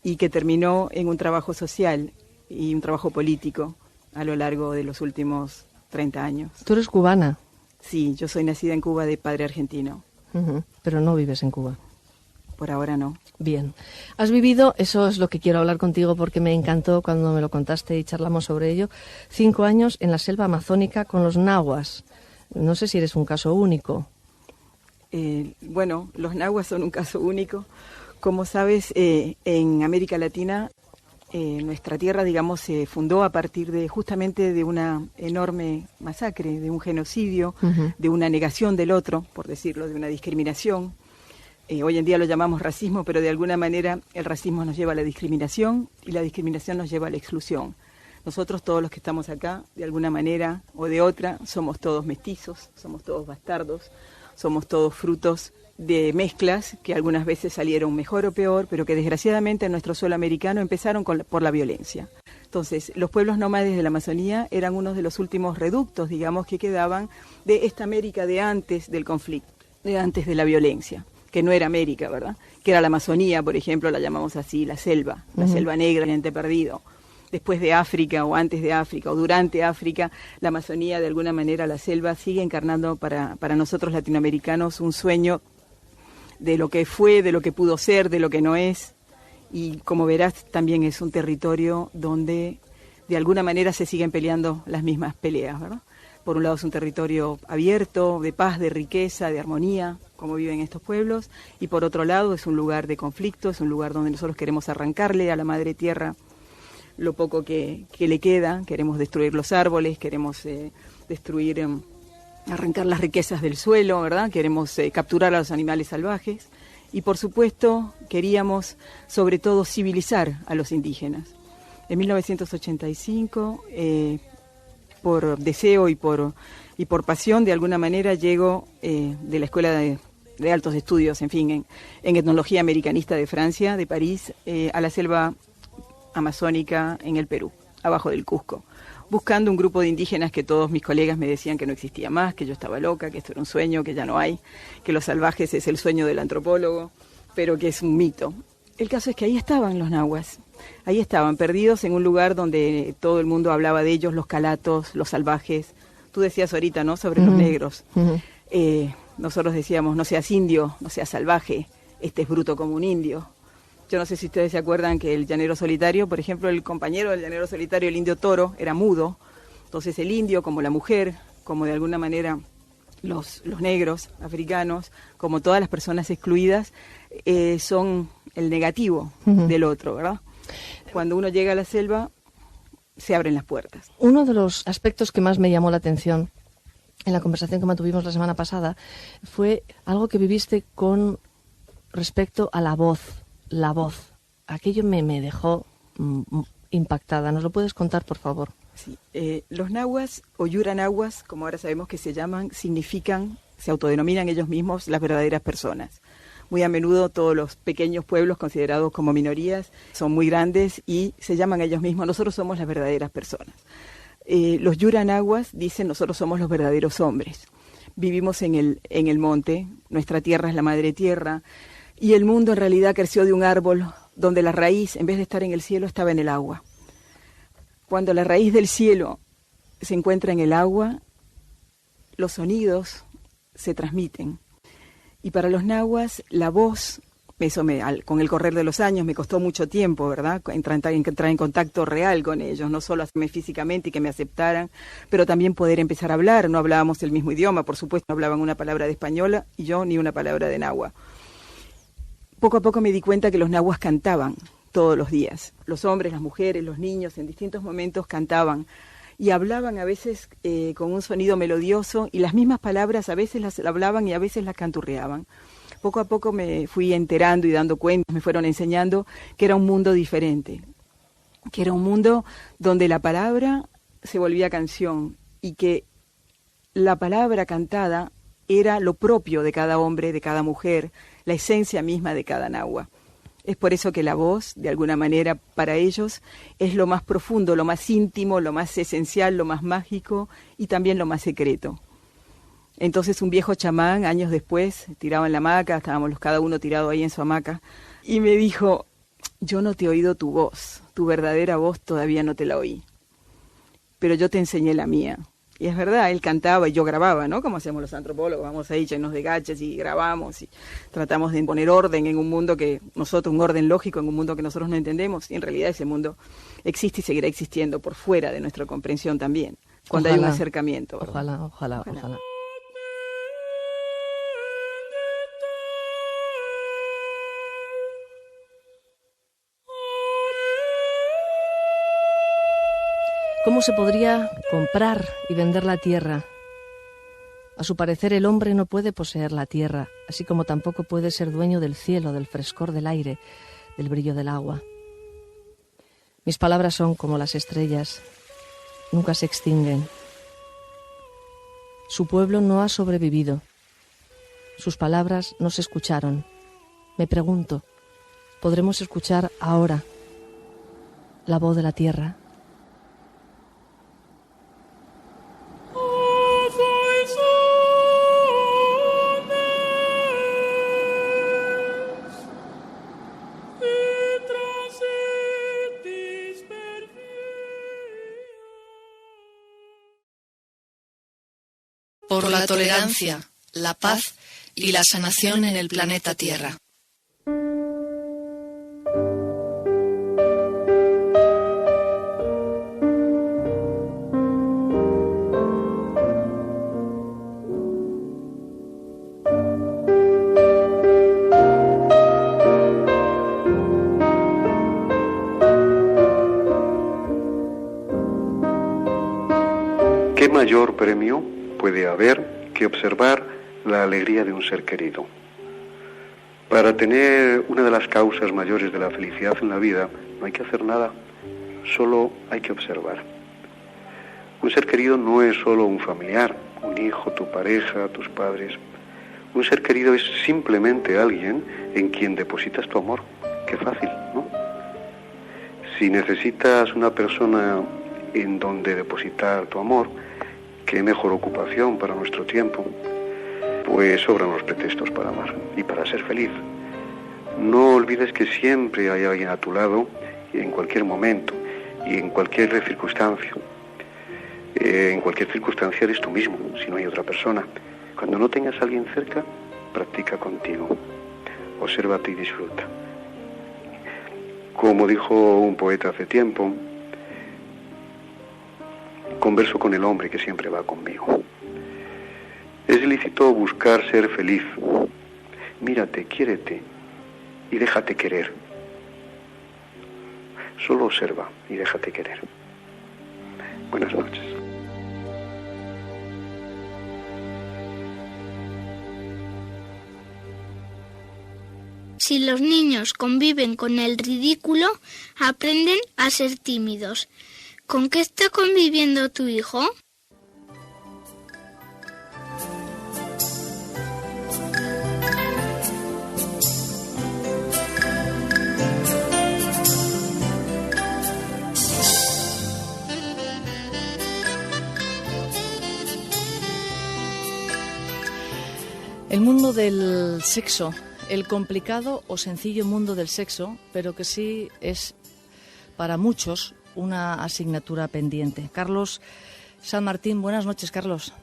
y que terminó en un trabajo social y un trabajo político a lo largo de los últimos 30 años. ¿Tú eres cubana? Sí, yo soy nacida en Cuba de padre argentino. Uh-huh. Pero no vives en Cuba. Por ahora no. Bien. Has vivido, eso es lo que quiero hablar contigo porque me encantó cuando me lo contaste y charlamos sobre ello, 5 años en la selva amazónica con los nahuas. No sé si eres un caso único. Bueno, los nahuas son un caso único. Como sabes, en América Latina, nuestra tierra, digamos, se fundó a partir de justamente de una enorme masacre, de un genocidio, Uh-huh. de una negación del otro, por decirlo, de una discriminación. Hoy en día lo llamamos racismo, pero de alguna manera el racismo nos lleva a la discriminación y la discriminación nos lleva a la exclusión. Nosotros, todos los que estamos acá, de alguna manera o de otra, somos todos mestizos, somos todos bastardos, somos todos frutos de mezclas que algunas veces salieron mejor o peor, pero que desgraciadamente en nuestro suelo americano empezaron por la violencia. Entonces, los pueblos nómades de la Amazonía eran unos de los últimos reductos, digamos, que quedaban de esta América de antes del conflicto, de antes de la violencia, que no era América, ¿verdad? Que era la Amazonía, por ejemplo, la llamamos así, la selva negra, el ente perdido. Después de África o antes de África o durante África, la Amazonía, de alguna manera, la selva sigue encarnando para nosotros latinoamericanos un sueño de lo que fue, de lo que pudo ser, de lo que no es. Y como verás, también es un territorio donde de alguna manera se siguen peleando las mismas peleas, ¿verdad? Por un lado es un territorio abierto, de paz, de riqueza, de armonía, como viven estos pueblos, y por otro lado es un lugar de conflicto, es un lugar donde nosotros queremos arrancarle a la madre tierra lo poco que le queda, queremos destruir los árboles, queremos destruir, arrancar las riquezas del suelo, ¿verdad? Queremos capturar a los animales salvajes y por supuesto queríamos sobre todo civilizar a los indígenas. En 1985, por deseo y por pasión, de alguna manera llego de la Escuela de Altos Estudios, en fin, en Etnología Americanista de Francia, de París, a la selva amazónica en el Perú, abajo del Cusco, buscando un grupo de indígenas que todos mis colegas me decían que no existía más, que yo estaba loca, que esto era un sueño, que ya no hay, que los salvajes es el sueño del antropólogo, pero que es un mito. El caso es que ahí estaban los nahuas, ahí estaban, perdidos en un lugar donde todo el mundo hablaba de ellos, los calatos, los salvajes. Tú decías ahorita, ¿no?, sobre los negros. Nosotros decíamos, no seas indio, no seas salvaje, este es bruto como un indio. Yo no sé si ustedes se acuerdan que el llanero solitario, por ejemplo, el compañero del llanero solitario, el indio Toro, era mudo. Entonces el indio, como la mujer, como de alguna manera los negros africanos, como todas las personas excluidas, son el negativo del otro, ¿verdad? Cuando uno llega a la selva, se abren las puertas. Uno de los aspectos que más me llamó la atención en la conversación que mantuvimos la semana pasada fue algo que viviste con respecto a la voz. La voz. Aquello me dejó impactada. ¿Nos lo puedes contar, por favor? Sí. Los nahuas, o yuranahuas, como ahora sabemos que se llaman, significan, se autodenominan ellos mismos las verdaderas personas. Muy a menudo todos los pequeños pueblos considerados como minorías son muy grandes y se llaman ellos mismos, nosotros somos las verdaderas personas. Los Yuranaguas dicen: nosotros somos los verdaderos hombres. Vivimos en el monte, nuestra tierra es la madre tierra, y el mundo en realidad creció de un árbol donde la raíz, en vez de estar en el cielo, estaba en el agua. Cuando la raíz del cielo se encuentra en el agua, los sonidos se transmiten. Y para los nahuas, la voz, eso con el correr de los años me costó mucho tiempo, ¿verdad? Entrar en contacto real con ellos, no solo hacerme físicamente y que me aceptaran, pero también poder empezar a hablar. No hablábamos el mismo idioma, por supuesto, no hablaban una palabra de española y yo ni una palabra de nahua. Poco a poco me di cuenta que los nahuas cantaban todos los días. Los hombres, las mujeres, los niños, en distintos momentos cantaban. Y hablaban a veces con un sonido melodioso, y las mismas palabras a veces las hablaban y a veces las canturreaban. Poco a poco me fui enterando y dando cuenta, me fueron enseñando que era un mundo diferente, que era un mundo donde la palabra se volvía canción y que la palabra cantada era lo propio de cada hombre, de cada mujer, la esencia misma de cada nahua. Es por eso que la voz, de alguna manera, para ellos es lo más profundo, lo más íntimo, lo más esencial, lo más mágico y también lo más secreto. Entonces un viejo chamán, años después, tirado en la hamaca, estábamos cada uno tirado ahí en su hamaca, y me dijo: yo no te he oído tu voz, tu verdadera voz todavía no te la oí, pero yo te enseñé la mía. Y es verdad, él cantaba y yo grababa, ¿no? Como hacemos los antropólogos, vamos ahí llenos de gaches y grabamos y tratamos de poner orden en un mundo un orden lógico en un mundo que nosotros no entendemos, y en realidad ese mundo existe y seguirá existiendo por fuera de nuestra comprensión también, cuando hay un acercamiento, ¿verdad? Ojalá. ¿Cómo se podría comprar y vender la tierra? A su parecer, el hombre no puede poseer la tierra, así como tampoco puede ser dueño del cielo, del frescor del aire, del brillo del agua. Mis palabras son como las estrellas, nunca se extinguen. Su pueblo no ha sobrevivido. Sus palabras no se escucharon. Me pregunto, ¿podremos escuchar ahora la voz de la tierra? Por la tolerancia, la paz y la sanación en el planeta Tierra. ¿Qué mayor premio puede haber que observar la alegría de un ser querido? Para tener una de las causas mayores de la felicidad en la vida no hay que hacer nada, solo hay que observar. Un ser querido no es solo un familiar, un hijo, tu pareja, tus padres. Un ser querido es simplemente alguien en quien depositas tu amor. Qué fácil, ¿no? Si necesitas una persona en donde depositar tu amor, qué mejor ocupación para nuestro tiempo. Pues sobran los pretextos para amar y para ser feliz. No olvides que siempre hay alguien a tu lado, y en cualquier momento y en cualquier circunstancia. En cualquier circunstancia eres tú mismo, si no hay otra persona. Cuando no tengas a alguien cerca, practica contigo. Obsérvate y disfruta. Como dijo un poeta hace tiempo, converso con el hombre que siempre va conmigo. Es lícito buscar ser feliz. Mírate, quiérete y déjate querer. Solo observa y déjate querer. Buenas noches. Si los niños conviven con el ridículo, aprenden a ser tímidos. ¿Con qué está conviviendo tu hijo? El mundo del sexo, el complicado o sencillo mundo del sexo, pero que sí es para muchos una asignatura pendiente. Carlos San Martín, buenas noches, Carlos.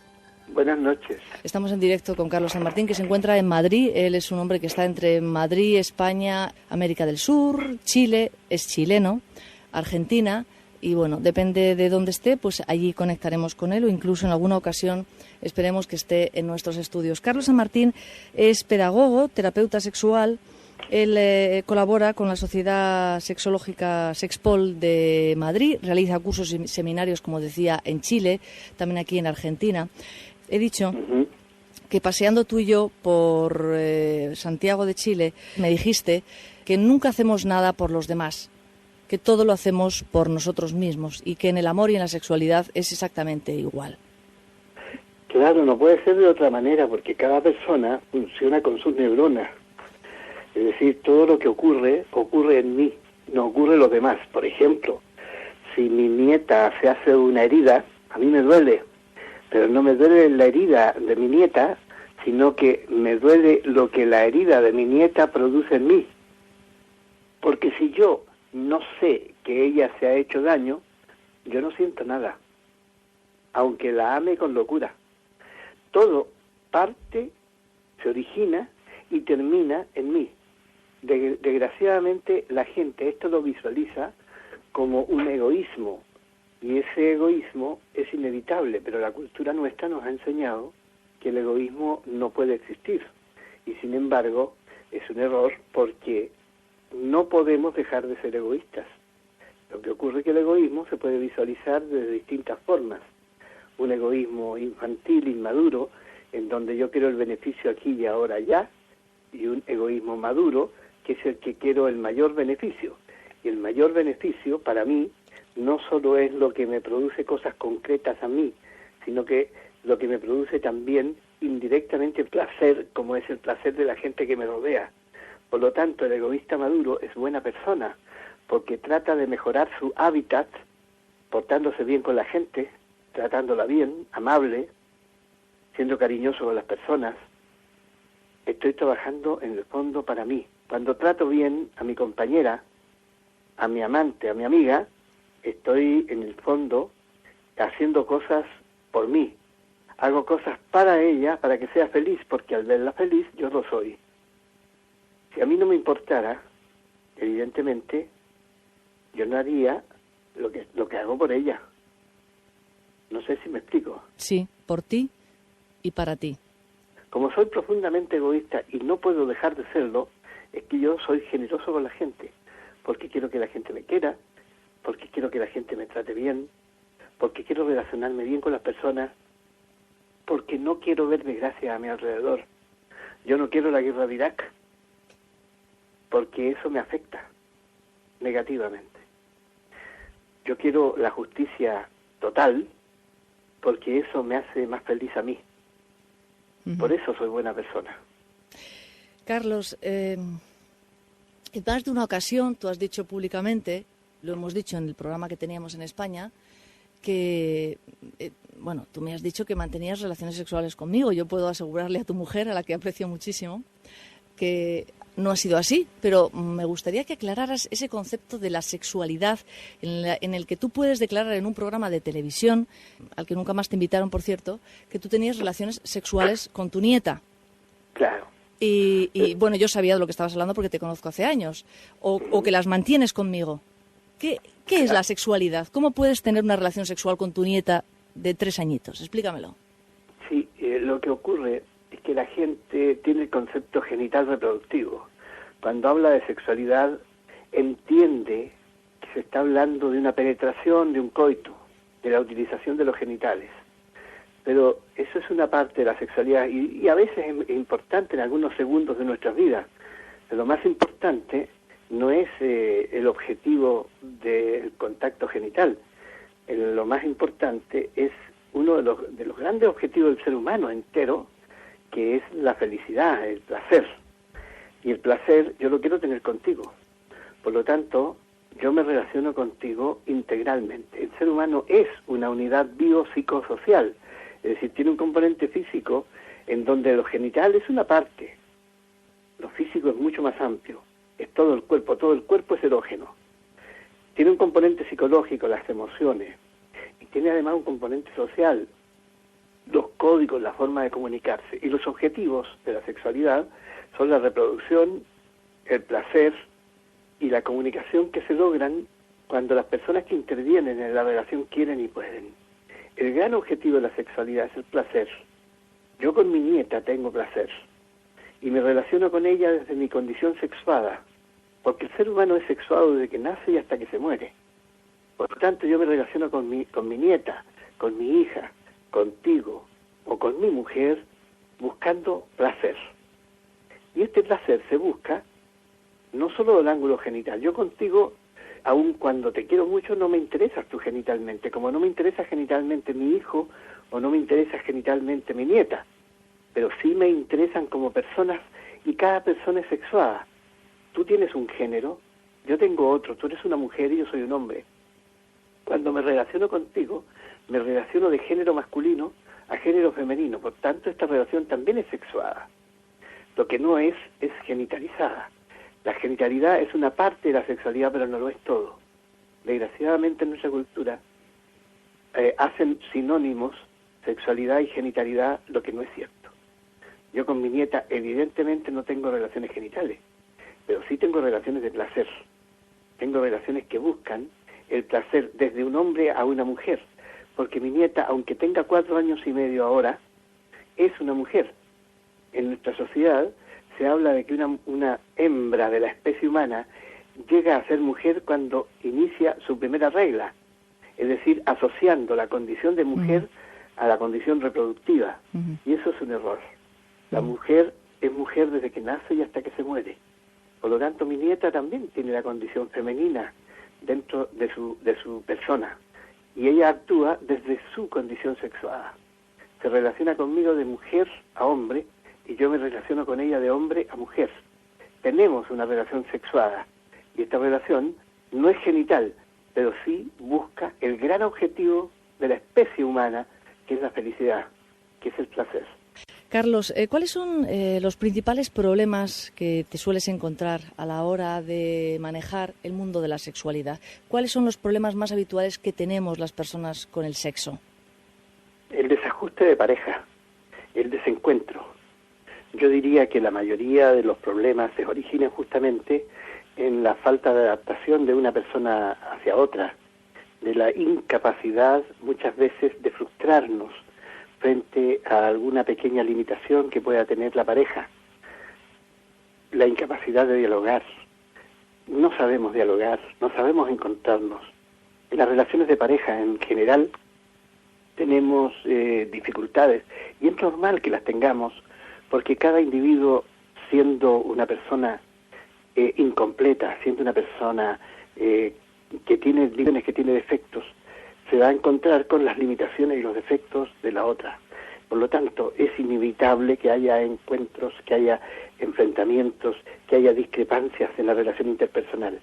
Buenas noches. Estamos en directo con Carlos San Martín, que se encuentra en Madrid. Él es un hombre que está entre Madrid, España, América del Sur, Chile, es chileno, Argentina. Y bueno, depende de dónde esté, pues allí conectaremos con él o incluso en alguna ocasión esperemos que esté en nuestros estudios. Carlos San Martín es pedagogo, terapeuta sexual. Él colabora con la Sociedad Sexológica Sexpol de Madrid, realiza cursos y seminarios, como decía, en Chile, también aquí en Argentina. He dicho que paseando tú y yo por Santiago de Chile, me dijiste que nunca hacemos nada por los demás, que todo lo hacemos por nosotros mismos y que en el amor y en la sexualidad es exactamente igual. Claro, no puede ser de otra manera porque cada persona funciona con sus neuronas. Es decir, todo lo que ocurre en mí, no ocurre en los demás. Por ejemplo, si mi nieta se hace una herida, a mí me duele, pero no me duele la herida de mi nieta, sino que me duele lo que la herida de mi nieta produce en mí. Porque si yo no sé que ella se ha hecho daño, yo no siento nada, aunque la ame con locura. Todo parte, se origina y termina en mí. Desgraciadamente la gente esto lo visualiza como un egoísmo, y ese egoísmo es inevitable, pero la cultura nuestra nos ha enseñado que el egoísmo no puede existir, y sin embargo es un error porque no podemos dejar de ser egoístas. Lo que ocurre es que el egoísmo se puede visualizar de distintas formas. Un egoísmo infantil, inmaduro, en donde yo quiero el beneficio aquí y ahora ya, y un egoísmo maduro, que es el que quiero el mayor beneficio. Y el mayor beneficio para mí no solo es lo que me produce cosas concretas a mí, sino que lo que me produce también indirectamente placer, como es el placer de la gente que me rodea. Por lo tanto, el egoísta maduro es buena persona, porque trata de mejorar su hábitat, portándose bien con la gente, tratándola bien, amable, siendo cariñoso con las personas. Estoy trabajando en el fondo para mí. Cuando trato bien a mi compañera, a mi amante, a mi amiga, estoy en el fondo haciendo cosas por mí. Hago cosas para ella, para que sea feliz, porque al verla feliz yo lo soy. Si a mí no me importara, evidentemente, yo no haría lo que hago por ella. No sé si me explico. Sí, por ti y para ti. Como soy profundamente egoísta y no puedo dejar de serlo, es que yo soy generoso con la gente, porque quiero que la gente me quiera, porque quiero que la gente me trate bien, porque quiero relacionarme bien con las personas, porque no quiero ver desgracia a mi alrededor. Yo no quiero la guerra de Irak, porque eso me afecta negativamente. Yo quiero la justicia total, porque eso me hace más feliz a mí. Por eso soy buena persona. Carlos, en más de una ocasión tú has dicho públicamente, lo hemos dicho en el programa que teníamos en España, que, bueno, tú me has dicho que mantenías relaciones sexuales conmigo. Yo puedo asegurarle a tu mujer, a la que aprecio muchísimo, que no ha sido así, pero me gustaría que aclararas ese concepto de la sexualidad en el que tú puedes declarar en un programa de televisión, al que nunca más te invitaron, por cierto, que tú tenías relaciones sexuales con tu nieta. Claro. Y bueno, yo sabía de lo que estabas hablando porque te conozco hace años, o que las mantienes conmigo. ¿Qué es la sexualidad? ¿Cómo puedes tener una relación sexual con tu nieta de 3 añitos? Explícamelo. Sí, lo que ocurre es que la gente tiene el concepto genital reproductivo. Cuando habla de sexualidad, entiende que se está hablando de una penetración, de un coito, de la utilización de los genitales. Pero eso es una parte de la sexualidad y a veces es importante en algunos segundos de nuestras vidas. Pero lo más importante no es el objetivo del contacto genital. Lo más importante es uno de los grandes objetivos del ser humano entero, que es la felicidad, el placer. Y el placer yo lo quiero tener contigo. Por lo tanto, yo me relaciono contigo integralmente. El ser humano es una unidad biopsicosocial, es decir, tiene un componente físico en donde lo genital es una parte, lo físico es mucho más amplio, es todo el cuerpo es erógeno. Tiene un componente psicológico, las emociones, y tiene además un componente social, los códigos, la forma de comunicarse. Y los objetivos de la sexualidad son la reproducción, el placer y la comunicación que se logran cuando las personas que intervienen en la relación quieren y pueden. El gran objetivo de la sexualidad es el placer. Yo con mi nieta tengo placer y me relaciono con ella desde mi condición sexuada, porque el ser humano es sexuado desde que nace y hasta que se muere. Por lo tanto, yo me relaciono con mi nieta, con mi hija, contigo o con mi mujer buscando placer. Y este placer se busca no solo del ángulo genital. Yo contigo, aun cuando te quiero mucho, no me interesas tú genitalmente, como no me interesa genitalmente mi hijo o no me interesa genitalmente mi nieta, pero sí me interesan como personas y cada persona es sexuada. Tú tienes un género, yo tengo otro, tú eres una mujer y yo soy un hombre. Cuando me relaciono contigo, me relaciono de género masculino a género femenino, por tanto esta relación también es sexuada. Lo que no es genitalizada. La genitalidad es una parte de la sexualidad, pero no lo es todo. Desgraciadamente en nuestra cultura hacen sinónimos sexualidad y genitalidad, lo que no es cierto. Yo con mi nieta evidentemente no tengo relaciones genitales, pero sí tengo relaciones de placer. Tengo relaciones que buscan el placer desde un hombre a una mujer, porque mi nieta, aunque tenga 4 años y medio ahora, es una mujer. En nuestra sociedad se habla de que una hembra de la especie humana llega a ser mujer cuando inicia su primera regla, es decir, asociando la condición de mujer a la condición reproductiva, y eso es un error. La mujer es mujer desde que nace y hasta que se muere. Por lo tanto, mi nieta también tiene la condición femenina dentro de su persona, y ella actúa desde su condición sexuada. Se relaciona conmigo de mujer a hombre, y yo me relaciono con ella de hombre a mujer. Tenemos una relación sexuada, y esta relación no es genital, pero sí busca el gran objetivo de la especie humana, que es la felicidad, que es el placer. Carlos, ¿cuáles son los principales problemas que te sueles encontrar a la hora de manejar el mundo de la sexualidad? ¿Cuáles son los problemas más habituales que tenemos las personas con el sexo? El desajuste de pareja, el desencuentro. Yo diría que la mayoría de los problemas se originan justamente en la falta de adaptación de una persona hacia otra, de la incapacidad muchas veces de frustrarnos frente a alguna pequeña limitación que pueda tener la pareja, la incapacidad de dialogar. No sabemos dialogar, no sabemos encontrarnos. En las relaciones de pareja en general tenemos dificultades, y es normal que las tengamos, porque cada individuo, siendo una persona incompleta, siendo una persona que tiene defectos, se va a encontrar con las limitaciones y los defectos de la otra. Por lo tanto, es inevitable que haya encuentros, que haya enfrentamientos, que haya discrepancias en la relación interpersonal.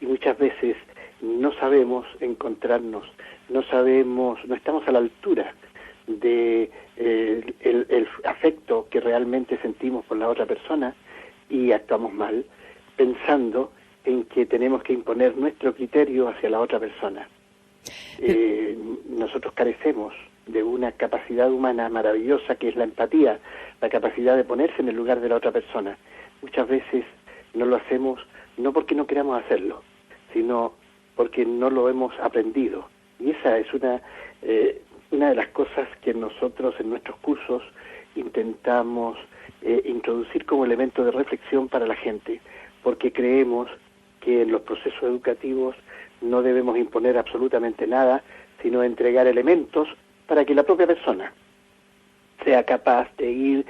Y muchas veces no sabemos encontrarnos, no estamos a la altura de el afecto que realmente sentimos por la otra persona, y actuamos mal, pensando en que tenemos que imponer nuestro criterio hacia la otra persona. Nosotros carecemos de una capacidad humana maravillosa que es la empatía, la capacidad de ponerse en el lugar de la otra persona. Muchas veces no lo hacemos no porque no queramos hacerlo, sino porque no lo hemos aprendido. Y esa es una de las cosas que nosotros en nuestros cursos intentamos introducir como elemento de reflexión para la gente, porque creemos que en los procesos educativos no debemos imponer absolutamente nada, sino entregar elementos para que la propia persona sea capaz de ir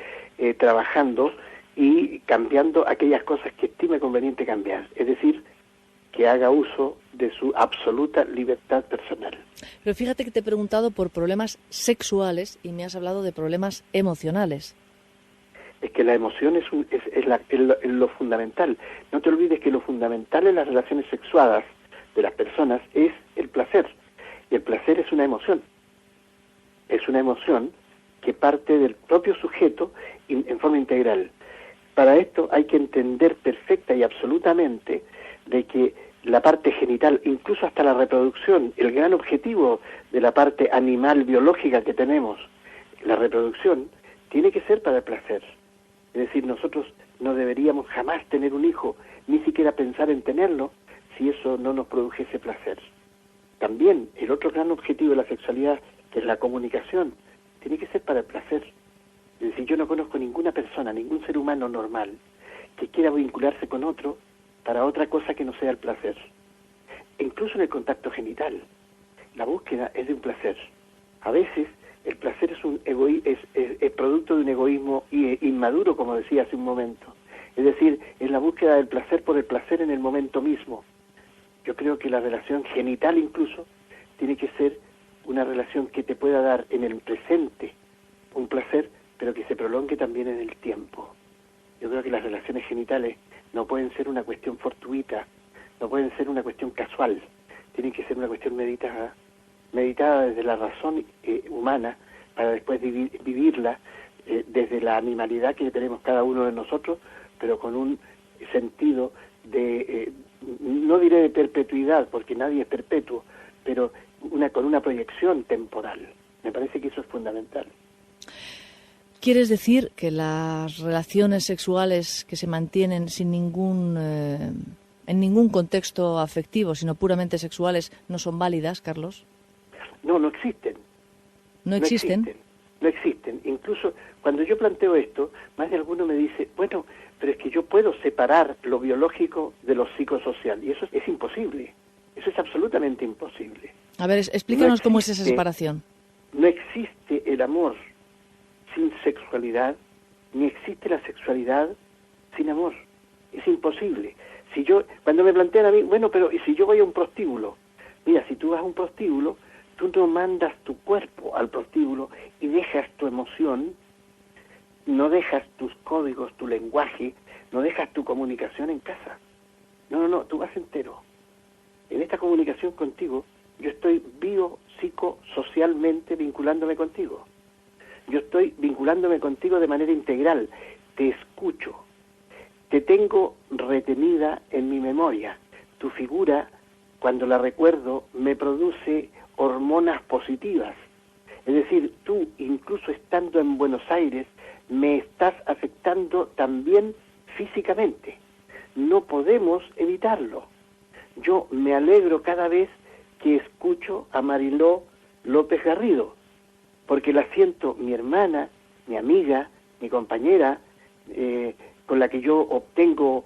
trabajando y cambiando aquellas cosas que estime conveniente cambiar, es decir, que haga uso de su absoluta libertad personal. Pero fíjate que te he preguntado por problemas sexuales y me has hablado de problemas emocionales. Es que la emoción es lo fundamental. No te olvides que lo fundamental en las relaciones sexuadas de las personas es el placer. Y el placer es una emoción. Es una emoción que parte del propio sujeto en forma integral. Para esto hay que entender perfecta y absolutamente de que la parte genital, incluso hasta la reproducción, el gran objetivo de la parte animal biológica que tenemos, la reproducción, tiene que ser para el placer. Es decir, nosotros no deberíamos jamás tener un hijo, ni siquiera pensar en tenerlo, si eso no nos produjese placer. También el otro gran objetivo de la sexualidad, que es la comunicación, tiene que ser para el placer. Es decir, yo no conozco ninguna persona, ningún ser humano normal, que quiera vincularse con otro para otra cosa que no sea el placer. E incluso en el contacto genital, la búsqueda es de un placer. A veces el placer es producto de un egoísmo inmaduro, como decía hace un momento. Es decir, es la búsqueda del placer por el placer en el momento mismo. Yo creo que la relación genital incluso tiene que ser una relación que te pueda dar en el presente un placer, pero que se prolongue también en el tiempo. Yo creo que las relaciones genitales no pueden ser una cuestión fortuita, no pueden ser una cuestión casual, tienen que ser una cuestión meditada desde la razón humana, para después vivirla desde la animalidad que tenemos cada uno de nosotros, pero con un sentido de, no diré de perpetuidad, porque nadie es perpetuo, pero con una proyección temporal. Me parece que eso es fundamental. ¿Quieres decir que las relaciones sexuales que se mantienen sin en ningún contexto afectivo, sino puramente sexuales, no son válidas, Carlos? No existen. ¿No existen? No existen. Incluso cuando yo planteo esto, más de alguno me dice, bueno, pero es que yo puedo separar lo biológico de lo psicosocial, y eso es imposible. Eso es absolutamente imposible. A ver, explícanos cómo es esa separación. No existe el amor sin sexualidad, ni existe la sexualidad sin amor. Es imposible. Cuando me plantean a mí, bueno, pero ¿y si yo voy a un prostíbulo? Mira, si tú vas a un prostíbulo, tú no mandas tu cuerpo al prostíbulo y dejas tu emoción, no dejas tus códigos, tu lenguaje, no dejas tu comunicación en casa. No, tú vas entero. En esta comunicación contigo, yo estoy biopsicosocialmente vinculándome contigo. Yo estoy vinculándome contigo de manera integral. Te escucho. Te tengo retenida en mi memoria. Tu figura, cuando la recuerdo, me produce hormonas positivas. Es decir, tú, incluso estando en Buenos Aires, me estás afectando también físicamente. No podemos evitarlo. Yo me alegro cada vez que escucho a Mariló López Garrido, porque la siento mi hermana, mi amiga, mi compañera, con la que yo obtengo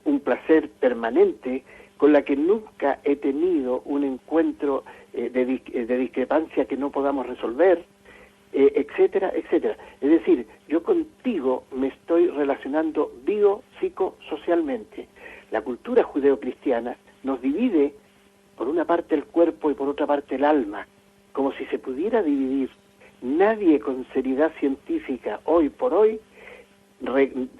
un placer permanente, con la que nunca he tenido un encuentro de discrepancia que no podamos resolver, etcétera, etcétera. Es decir, yo contigo me estoy relacionando biopsicosocialmente. La cultura judeocristiana nos divide por una parte el cuerpo y por otra parte el alma, como si se pudiera dividir. Nadie con seriedad científica hoy por hoy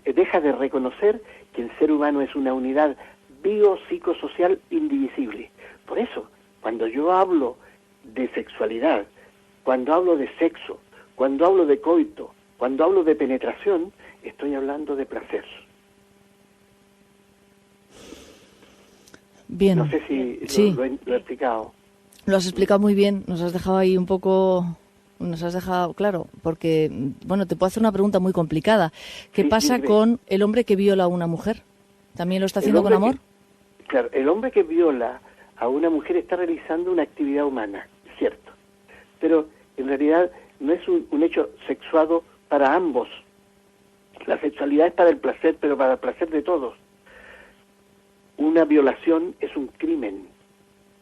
deja de reconocer que el ser humano es una unidad biopsicosocial indivisible. Por eso, cuando yo hablo de sexualidad, cuando hablo de sexo, cuando hablo de coito, cuando hablo de penetración, estoy hablando de placer. Bien. No sé si sí. lo he explicado. Lo has explicado muy bien, nos has dejado ahí un poco... Nos has dejado claro, porque, bueno, te puedo hacer una pregunta muy complicada. ¿Qué pasa con el hombre que viola a una mujer? ¿También lo está haciendo con amor? Claro, el hombre que viola a una mujer está realizando una actividad humana, cierto. Pero en realidad no es un hecho sexuado para ambos. La sexualidad es para el placer, pero para el placer de todos. Una violación es un crimen,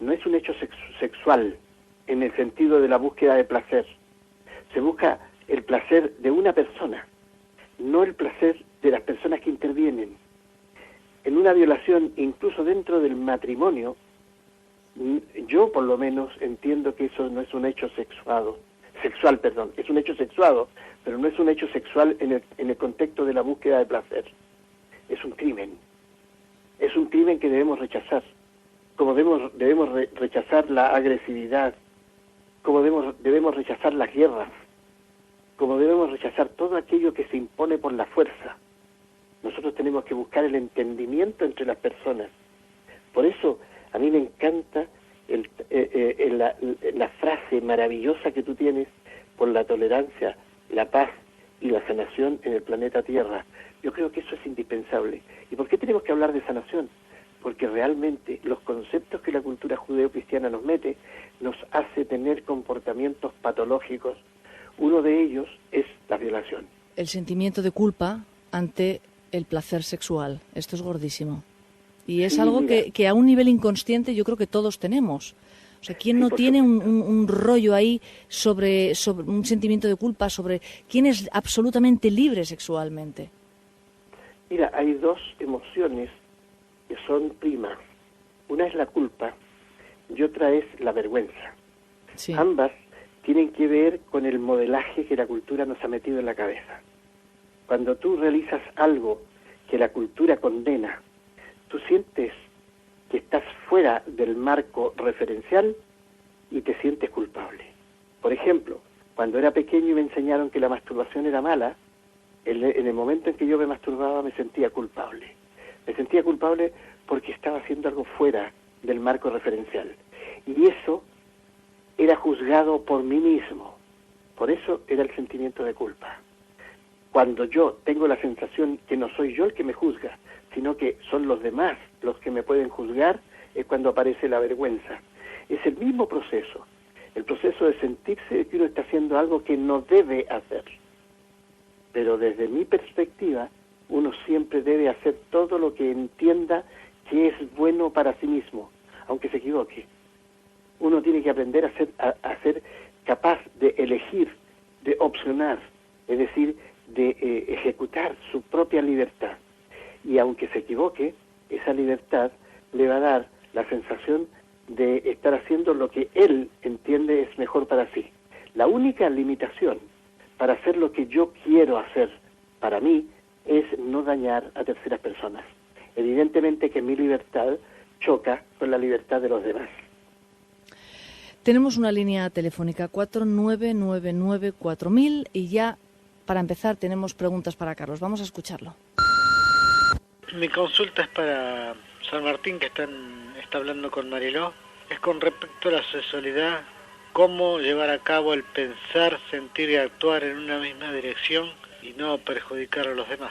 no es un hecho sexual en el sentido de la búsqueda de placer. Se busca el placer de una persona, no el placer de las personas que intervienen. En una violación, incluso dentro del matrimonio, yo por lo menos entiendo que eso no es un hecho sexual, es un hecho sexuado, pero no es un hecho sexual en el contexto de la búsqueda de placer. Es un crimen. Es un crimen que debemos rechazar, como debemos rechazar la agresividad, como debemos rechazar las guerras. como debemos rechazar todo aquello que se impone por la fuerza. Nosotros tenemos que buscar el entendimiento entre las personas. Por eso a mí me encanta la frase maravillosa que tú tienes por la tolerancia, la paz y la sanación en el planeta Tierra. Yo creo que eso es indispensable. ¿Y por qué tenemos que hablar de sanación? Porque realmente los conceptos que la cultura judeo-cristiana nos mete nos hace tener comportamientos patológicos. Uno de ellos es la violación. El sentimiento de culpa ante el placer sexual. Esto es gordísimo. Y es algo que a un nivel inconsciente yo creo que todos tenemos. O sea, ¿quién no tiene un rollo ahí sobre un sentimiento de culpa, sobre quién es absolutamente libre sexualmente? Mira, hay dos emociones que son primas. Una es la culpa y otra es la vergüenza. Sí. Ambas tienen que ver con el modelaje que la cultura nos ha metido en la cabeza. Cuando tú realizas algo que la cultura condena, tú sientes que estás fuera del marco referencial y te sientes culpable. Por ejemplo, cuando era pequeño y me enseñaron que la masturbación era mala, en el momento en que yo me masturbaba me sentía culpable. Me sentía culpable porque estaba haciendo algo fuera del marco referencial. Y eso era juzgado por mí mismo. Por eso era el sentimiento de culpa. Cuando yo tengo la sensación que no soy yo el que me juzga, sino que son los demás los que me pueden juzgar, es cuando aparece la vergüenza. Es el mismo proceso, el proceso de sentirse que uno está haciendo algo que no debe hacer. Pero desde mi perspectiva, uno siempre debe hacer todo lo que entienda que es bueno para sí mismo, aunque se equivoque. Uno tiene que aprender a ser capaz de elegir, de opcionar, es decir, de ejecutar su propia libertad. Y aunque se equivoque, esa libertad le va a dar la sensación de estar haciendo lo que él entiende es mejor para sí. La única limitación para hacer lo que yo quiero hacer para mí es no dañar a terceras personas. Evidentemente que mi libertad choca con la libertad de los demás. Tenemos una línea telefónica 49994000 y ya para empezar tenemos preguntas para Carlos. Vamos a escucharlo. Mi consulta es para San Martín, que está hablando con Mariló. Es con respecto a la sexualidad, cómo llevar a cabo el pensar, sentir y actuar en una misma dirección y no perjudicar a los demás.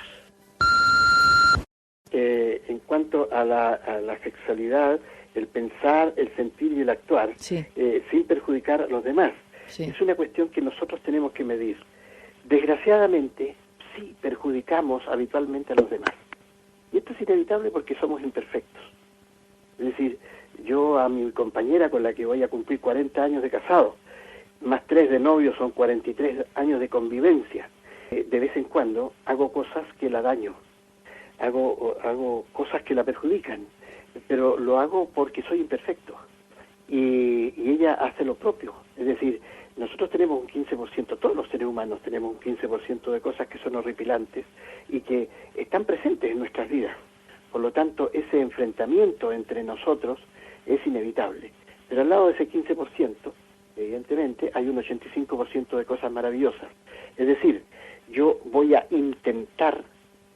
En cuanto a la sexualidad, el pensar, el sentir y el actuar, sí, sin perjudicar a los demás, sí, es una cuestión que nosotros tenemos que medir. Desgraciadamente, sí perjudicamos habitualmente a los demás. Y esto es inevitable porque somos imperfectos. Es decir, yo a mi compañera con la que voy a cumplir 40 años de casado, más 3 de novio, son 43 años de convivencia. De vez en cuando hago cosas que la daño, hago cosas que la perjudican, pero lo hago porque soy imperfecto. Y ella hace lo propio. Es decir, nosotros tenemos un 15%, todos los seres humanos tenemos un 15% de cosas que son horripilantes y que están presentes en nuestras vidas. Por lo tanto, ese enfrentamiento entre nosotros es inevitable. Pero al lado de ese 15%, evidentemente, hay un 85% de cosas maravillosas. Es decir, yo voy a intentar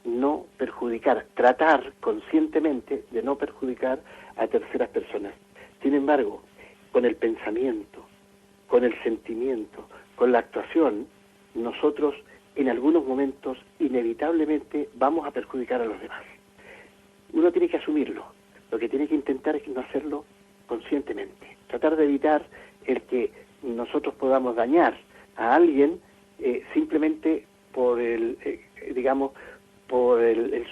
no perjudicar, tratar conscientemente de no perjudicar a terceras personas. Sin embargo, con el pensamiento, con el sentimiento, con la actuación, nosotros en algunos momentos inevitablemente vamos a perjudicar a los demás. Uno tiene que asumirlo, lo que tiene que intentar es no hacerlo conscientemente, tratar de evitar el que nosotros podamos dañar a alguien simplemente por el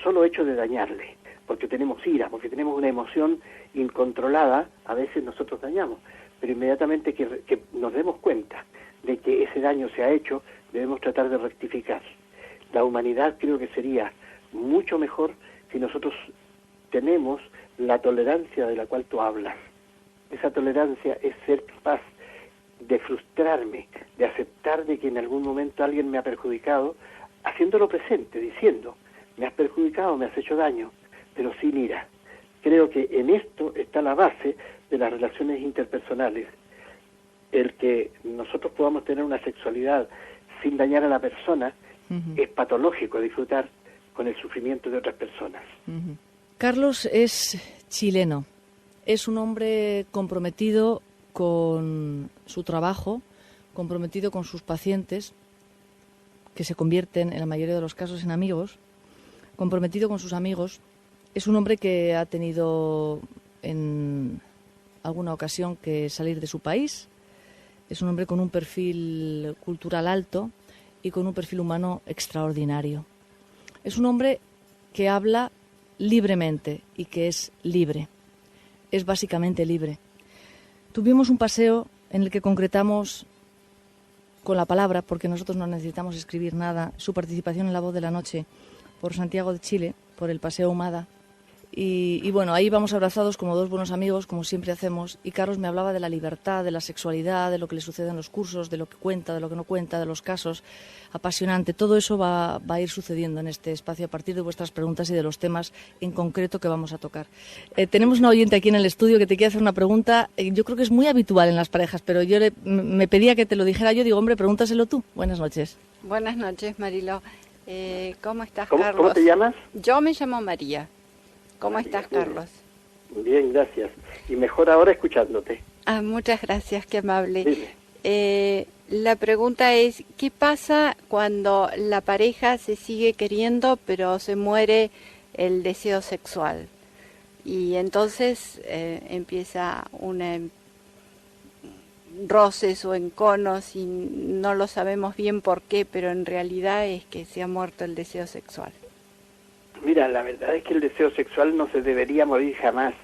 solo hecho de dañarle, porque tenemos ira, porque tenemos una emoción incontrolada, a veces nosotros dañamos, pero inmediatamente que nos demos cuenta de que ese daño se ha hecho, debemos tratar de rectificar. La humanidad creo que sería mucho mejor si nosotros tenemos la tolerancia de la cual tú hablas. Esa tolerancia es ser capaz de frustrarme, de aceptar de que en algún momento alguien me ha perjudicado, haciéndolo presente, diciendo, me has perjudicado, me has hecho daño, pero sin ira. Creo que en esto está la base de las relaciones interpersonales. El que nosotros podamos tener una sexualidad sin dañar a la persona, es patológico disfrutar con el sufrimiento de otras personas. Carlos es chileno, es un hombre comprometido con su trabajo, comprometido con sus pacientes, que se convierten en la mayoría de los casos en amigos, comprometido con sus amigos. Es un hombre que ha tenido en alguna ocasión que salir de su país. Es un hombre con un perfil cultural alto y con un perfil humano extraordinario. Es un hombre que habla libremente y que es libre. Es básicamente libre. Tuvimos un paseo en el que concretamos con la palabra, porque nosotros no necesitamos escribir nada, su participación en La Voz de la Noche por Santiago de Chile, por el Paseo Humada. Y bueno, ahí vamos abrazados como dos buenos amigos, como siempre hacemos, y Carlos me hablaba de la libertad, de la sexualidad, de lo que le sucede en los cursos, de lo que cuenta, de lo que no cuenta, de los casos. Apasionante. Todo eso va a ir sucediendo en este espacio a partir de vuestras preguntas y de los temas en concreto que vamos a tocar. Tenemos una oyente aquí en el estudio que te quiere hacer una pregunta. Yo creo que es muy habitual en las parejas, pero yo me pedía que te lo dijera yo. Digo, hombre, pregúntaselo tú. Buenas noches. Buenas noches, Mariló. ¿Cómo estás, ¿Cómo, Carlos? ¿Cómo te llamas? Yo me llamo María. ¿Cómo estás, Carlos? Bien, gracias. Y mejor ahora escuchándote. Muchas gracias, qué amable. La pregunta es, ¿qué pasa cuando la pareja se sigue queriendo pero se muere el deseo sexual? Y entonces empieza roces o enconos y no lo sabemos bien por qué, pero en realidad es que se ha muerto el deseo sexual. Mira, la verdad es que el deseo sexual no se debería morir jamás,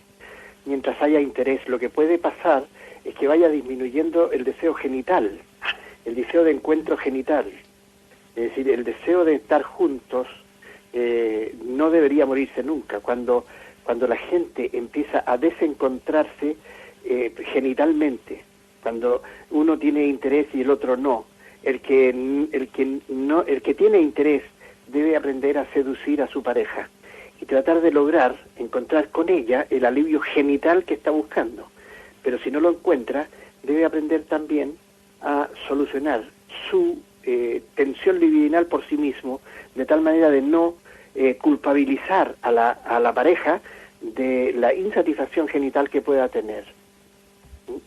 mientras haya interés. Lo que puede pasar es que vaya disminuyendo el deseo genital, el deseo de encuentro genital. Es decir, el deseo de estar juntos no debería morirse nunca. Cuando la gente empieza a desencontrarse genitalmente, cuando uno tiene interés y el otro no, el que tiene interés debe aprender a seducir a su pareja y tratar de lograr encontrar con ella el alivio genital que está buscando. Pero si no lo encuentra, debe aprender también a solucionar su tensión libidinal por sí mismo, de tal manera de no culpabilizar a la pareja de la insatisfacción genital que pueda tener.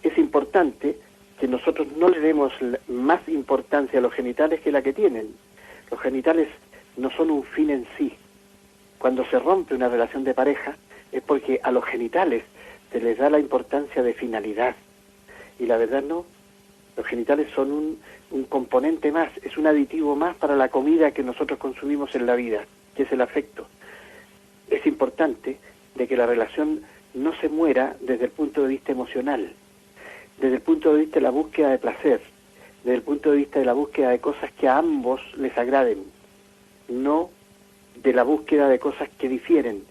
Es importante que nosotros no le demos más importancia a los genitales que la que tienen. Los genitales no son un fin en sí. Cuando se rompe una relación de pareja es porque a los genitales se les da la importancia de finalidad. Y la verdad no. Los genitales son un componente más, es un aditivo más para la comida que nosotros consumimos en la vida, que es el afecto. Es importante de que la relación no se muera desde el punto de vista emocional, desde el punto de vista de la búsqueda de placer, desde el punto de vista de la búsqueda de cosas que a ambos les agraden, no de la búsqueda de cosas que difieren.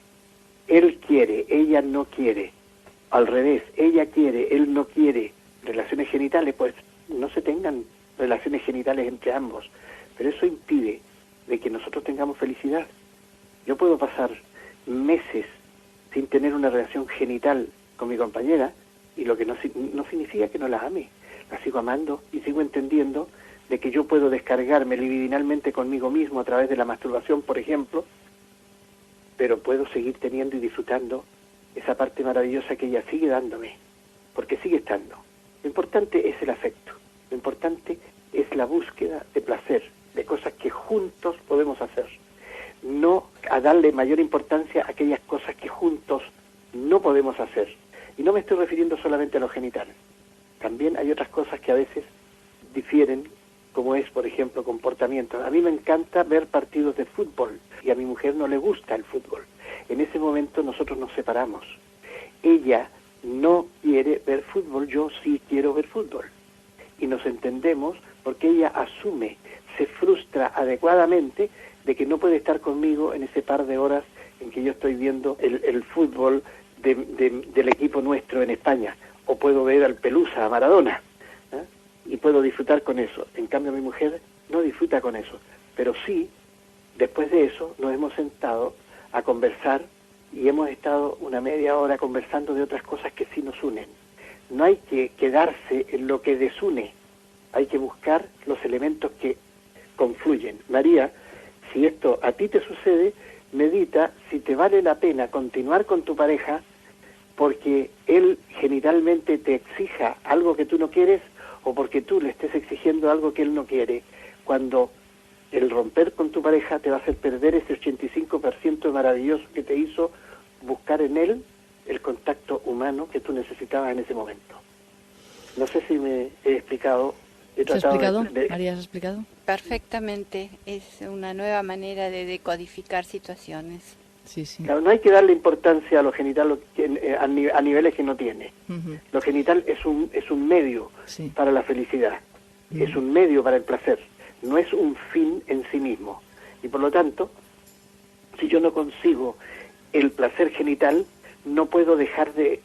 Él quiere, ella no quiere. Al revés, ella quiere, él no quiere. Relaciones genitales, pues no se tengan relaciones genitales entre ambos. Pero eso impide de que nosotros tengamos felicidad. Yo puedo pasar meses sin tener una relación genital con mi compañera y lo que no significa que no la ame. La sigo amando y sigo entendiendo de que yo puedo descargarme libidinalmente conmigo mismo a través de la masturbación, por ejemplo, pero puedo seguir teniendo y disfrutando esa parte maravillosa que ella sigue dándome, porque sigue estando. Lo importante es el afecto, lo importante es la búsqueda de placer, de cosas que juntos podemos hacer, no a darle mayor importancia a aquellas cosas que juntos no podemos hacer. Y no me estoy refiriendo solamente a los genitales, también hay otras cosas que a veces difieren, como es, por ejemplo, comportamiento. A mí me encanta ver partidos de fútbol y a mi mujer no le gusta el fútbol. En ese momento nosotros nos separamos. Ella no quiere ver fútbol, yo sí quiero ver fútbol. Y nos entendemos porque ella asume, se frustra adecuadamente de que no puede estar conmigo en ese par de horas en que yo estoy viendo el fútbol del equipo nuestro en España. O puedo ver al Pelusa, a Maradona, y puedo disfrutar con eso. En cambio mi mujer no disfruta con eso, pero sí, después de eso nos hemos sentado a conversar y hemos estado una media hora conversando de otras cosas que sí nos unen. No hay que quedarse en lo que desune, hay que buscar los elementos que confluyen. María, si esto a ti te sucede, medita si te vale la pena continuar con tu pareja porque él genitalmente te exija algo que tú no quieres o porque tú le estés exigiendo algo que él no quiere, cuando el romper con tu pareja te va a hacer perder ese 85% maravilloso que te hizo buscar en él el contacto humano que tú necesitabas en ese momento. No sé si me he explicado. ¿Se ha explicado? María, ¿has explicado? Perfectamente. Es una nueva manera de decodificar situaciones. Sí, sí. Claro, no hay que darle importancia a lo genital a niveles que no tiene. Uh-huh. Lo genital es un medio para la felicidad, es un medio para el placer, no es un fin en sí mismo. Y por lo tanto, si yo no consigo el placer genital, no puedo dejar de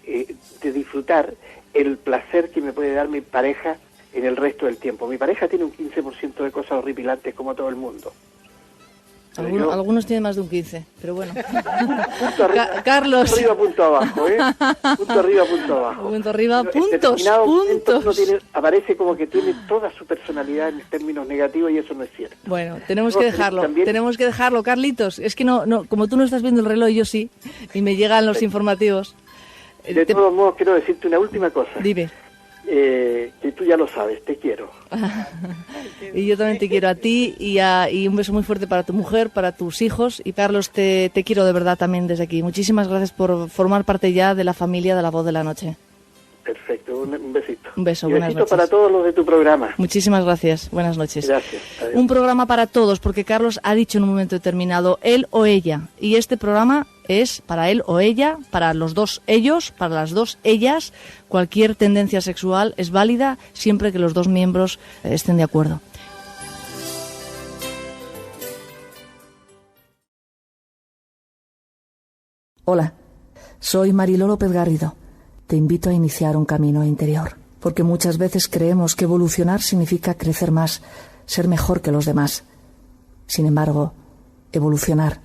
disfrutar el placer que me puede dar mi pareja en el resto del tiempo. Mi pareja tiene un 15% de cosas horripilantes como todo el mundo. Algunos tienen más de un 15, pero bueno. Punto arriba, Carlos. Punto arriba, punto abajo, ¿eh? Punto arriba, punto abajo. Punto arriba, puntos. Aparece como que tiene toda su personalidad en términos negativos y eso no es cierto. Bueno, tenemos que dejarlo, Carlitos. Es que no, como tú no estás viendo el reloj, yo sí, y me llegan los informativos. De todos modos, quiero decirte una última cosa. Dime. Que tú ya lo sabes, te quiero. Y yo también te quiero a ti y un beso muy fuerte para tu mujer, para tus hijos. Y Carlos, te quiero de verdad también desde aquí. Muchísimas gracias por formar parte ya de la familia de La Voz de la Noche. Perfecto, un besito. Un beso, y buenas besito noches. para todos los de tu programa. Muchísimas gracias, buenas noches. Gracias. Adiós. Un programa para todos, porque Carlos ha dicho en un momento determinado, él o ella. Y este programa es para él o ella, para los dos ellos, para las dos ellas. Cualquier tendencia sexual es válida siempre que los dos miembros estén de acuerdo. Hola, soy Mariló López Garrido. Te invito a iniciar un camino interior, porque muchas veces creemos que evolucionar significa crecer más, ser mejor que los demás. Sin embargo, evolucionar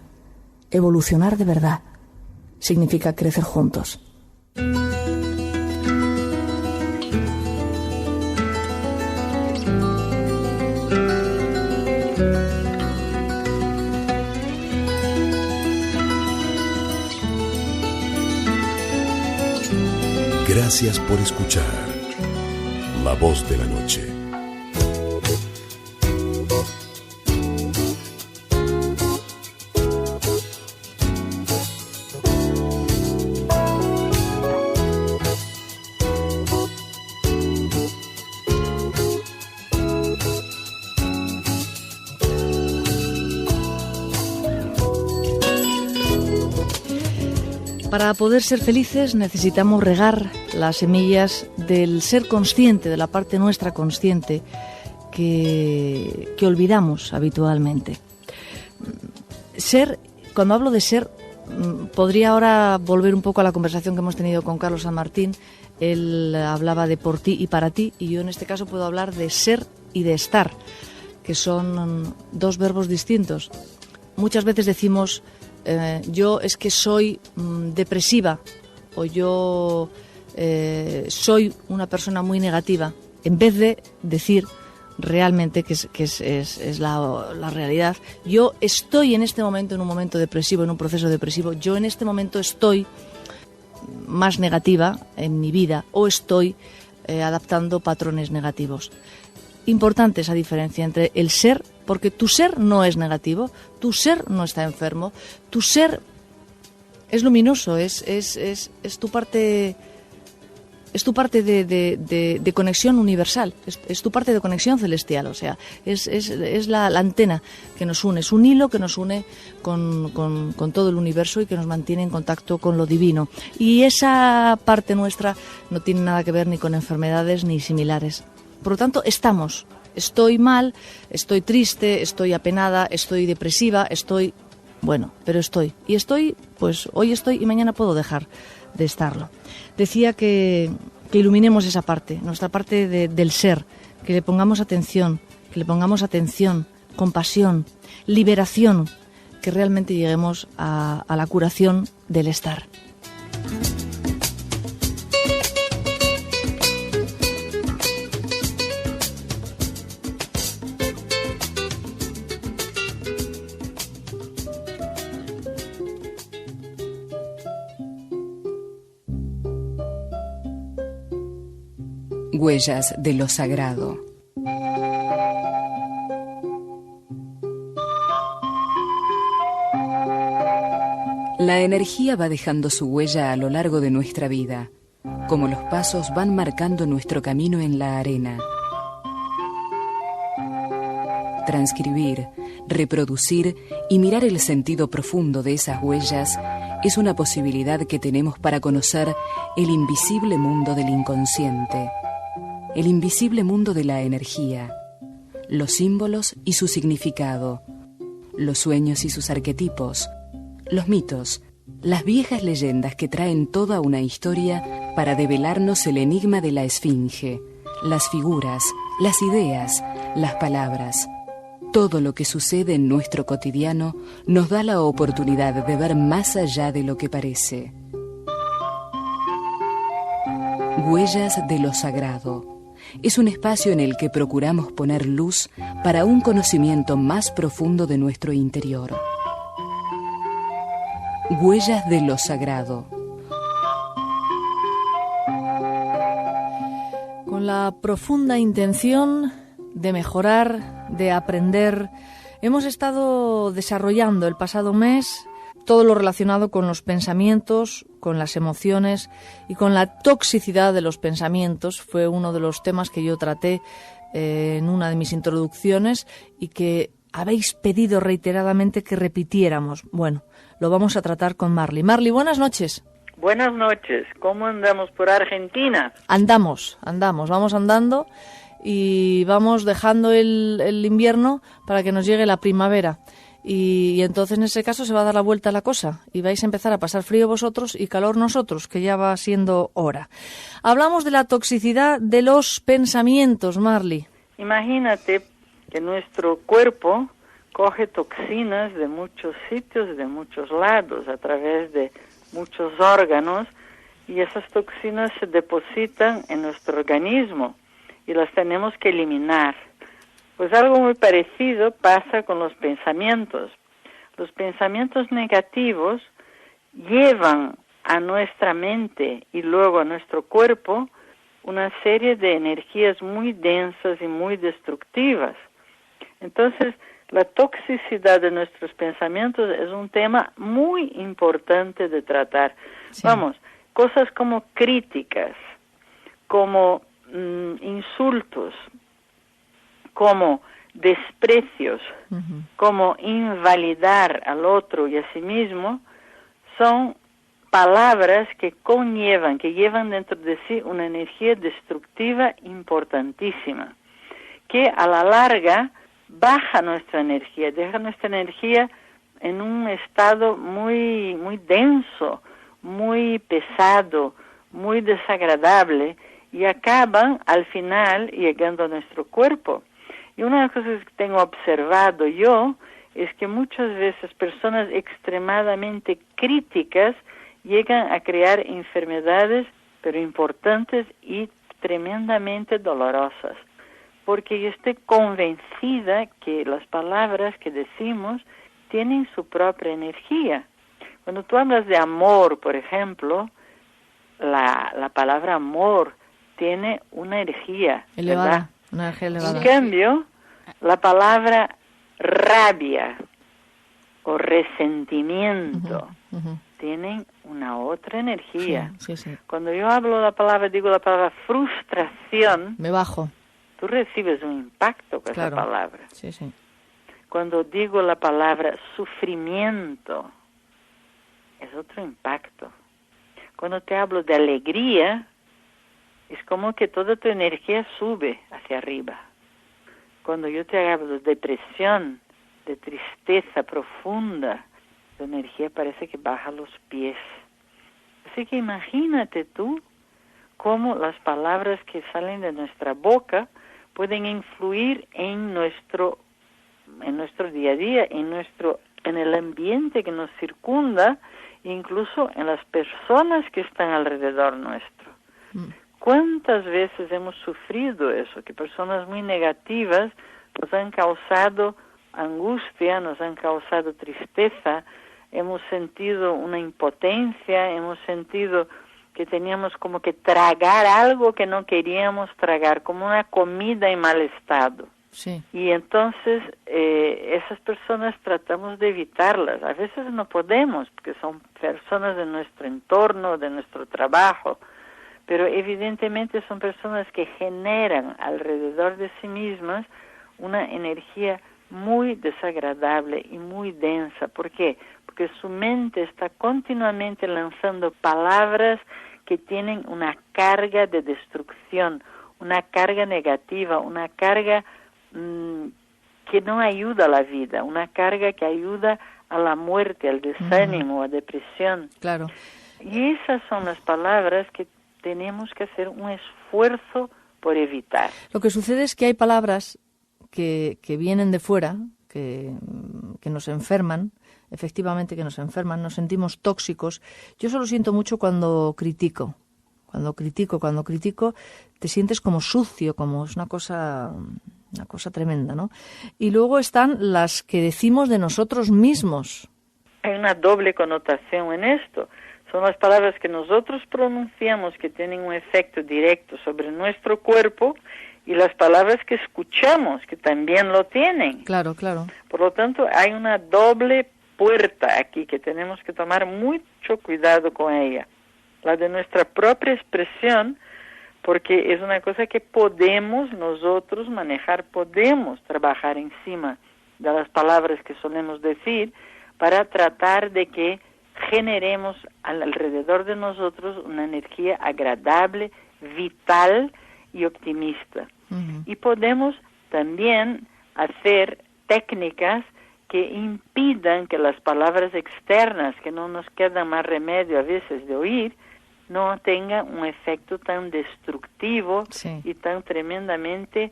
de verdad, significa crecer juntos. Gracias por escuchar La Voz de la Noche. Para poder ser felices necesitamos regar las semillas del ser consciente, de la parte nuestra consciente que olvidamos habitualmente. Cuando hablo de ser, podría ahora volver un poco a la conversación que hemos tenido con Carlos San Martín. Él hablaba de por ti y para ti, y yo en este caso puedo hablar de ser y de estar, que son dos verbos distintos. Muchas veces decimos... yo es que soy depresiva o yo soy una persona muy negativa, en vez de decir realmente que es la realidad. Yo estoy en este momento en un momento depresivo, en un proceso depresivo. Yo en este momento estoy más negativa en mi vida o estoy adaptando patrones negativos. Importante esa diferencia entre el ser, porque tu ser no es negativo, tu ser no está enfermo, tu ser es luminoso, es tu parte, es tu parte de conexión universal, es tu parte de conexión celestial, o sea, es la antena que nos une, es un hilo que nos une con todo el universo y que nos mantiene en contacto con lo divino. Y esa parte nuestra no tiene nada que ver ni con enfermedades ni similares. Por lo tanto, estoy mal, estoy triste, estoy apenada, estoy depresiva, pero estoy. Y estoy, pues hoy estoy y mañana puedo dejar de estarlo. Decía que iluminemos esa parte, nuestra parte del ser, que le pongamos atención, compasión, liberación, que realmente lleguemos a la curación del estar. Huellas de lo sagrado. La energía va dejando su huella a lo largo de nuestra vida, como los pasos van marcando nuestro camino en la arena. Transcribir, reproducir y mirar el sentido profundo de esas huellas es una posibilidad que tenemos para conocer el invisible mundo del inconsciente, el invisible mundo de la energía, los símbolos y su significado, los sueños y sus arquetipos, los mitos, las viejas leyendas que traen toda una historia para develarnos el enigma de la esfinge, las figuras, las ideas, las palabras. Todo lo que sucede en nuestro cotidiano nos da la oportunidad de ver más allá de lo que parece. Huellas de lo sagrado. Es un espacio en el que procuramos poner luz para un conocimiento más profundo de nuestro interior. Huellas de lo sagrado. Con la profunda intención de mejorar, de aprender, hemos estado desarrollando el pasado mes todo lo relacionado con los pensamientos, con las emociones y con la toxicidad de los pensamientos. Fue uno de los temas que yo traté en una de mis introducciones y que habéis pedido reiteradamente que repitiéramos. Bueno, lo vamos a tratar con Marly. Marly, buenas noches. Buenas noches. ¿Cómo andamos por Argentina? Vamos andando y vamos dejando el invierno para que nos llegue la primavera. Y entonces en ese caso se va a dar la vuelta a la cosa y vais a empezar a pasar frío vosotros y calor nosotros, que ya va siendo hora. Hablamos de la toxicidad de los pensamientos, Marly. Imagínate que nuestro cuerpo coge toxinas de muchos sitios, de muchos lados, a través de muchos órganos, y esas toxinas se depositan en nuestro organismo y las tenemos que eliminar. Pues algo muy parecido pasa con los pensamientos. Los pensamientos negativos llevan a nuestra mente y luego a nuestro cuerpo una serie de energías muy densas y muy destructivas. Entonces, la toxicidad de nuestros pensamientos es un tema muy importante de tratar. Sí. Vamos, cosas como críticas, como insultos, como desprecios, como invalidar al otro y a sí mismo, son palabras que llevan dentro de sí una energía destructiva importantísima, que a la larga baja nuestra energía, deja nuestra energía en un estado muy, muy denso, muy pesado, muy desagradable, y acaban al final llegando a nuestro cuerpo. Y una de las cosas que tengo observado yo es que muchas veces personas extremadamente críticas llegan a crear enfermedades, pero importantes y tremendamente dolorosas. Porque yo estoy convencida que las palabras que decimos tienen su propia energía. Cuando tú hablas de amor, por ejemplo, la palabra amor tiene una energía elevada, ¿verdad? Una energía elevada. En cambio, la palabra rabia o resentimiento tienen una otra energía. Sí. Cuando yo digo la palabra frustración, me bajo. Tú recibes un impacto con esa palabra. Sí. Cuando digo la palabra sufrimiento, es otro impacto. Cuando te hablo de alegría, es como que toda tu energía sube hacia arriba. Cuando yo te hablo de depresión, de tristeza profunda, tu energía parece que baja los pies. Así que imagínate tú cómo las palabras que salen de nuestra boca pueden influir en nuestro día a día, en el ambiente que nos circunda, incluso en las personas que están alrededor nuestro. ¿Cuántas veces hemos sufrido eso? Que personas muy negativas nos han causado angustia, nos han causado tristeza, hemos sentido una impotencia, hemos sentido que teníamos como que tragar algo que no queríamos tragar, como una comida en mal estado. Sí. Y entonces esas personas tratamos de evitarlas. A veces no podemos, porque son personas de nuestro entorno, de nuestro trabajo, pero evidentemente son personas que generan alrededor de sí mismas una energía muy desagradable y muy densa. ¿Por qué? Porque su mente está continuamente lanzando palabras que tienen una carga de destrucción, una carga negativa, una carga que no ayuda a la vida, una carga que ayuda a la muerte, al desánimo, a depresión. Claro. Y esas son las palabras que tenemos que hacer un esfuerzo por evitar. Lo que sucede es que hay palabras que vienen de fuera, que nos enferman, efectivamente que nos enferman, nos sentimos tóxicos. Yo eso lo siento mucho cuando critico. Cuando critico, te sientes como sucio, como es una cosa tremenda, ¿no? Y luego están las que decimos de nosotros mismos. Hay una doble connotación en esto. Son las palabras que nosotros pronunciamos que tienen un efecto directo sobre nuestro cuerpo y las palabras que escuchamos que también lo tienen. Claro, claro. Por lo tanto, hay una doble puerta aquí que tenemos que tomar mucho cuidado con ella. La de nuestra propia expresión, porque es una cosa que podemos nosotros manejar, podemos trabajar encima de las palabras que solemos decir para tratar de que generemos alrededor de nosotros una energía agradable, vital y optimista. Y podemos también hacer técnicas que impidan que las palabras externas, que no nos queda más remedio a veces de oír, no tengan un efecto tan destructivo y tan tremendamente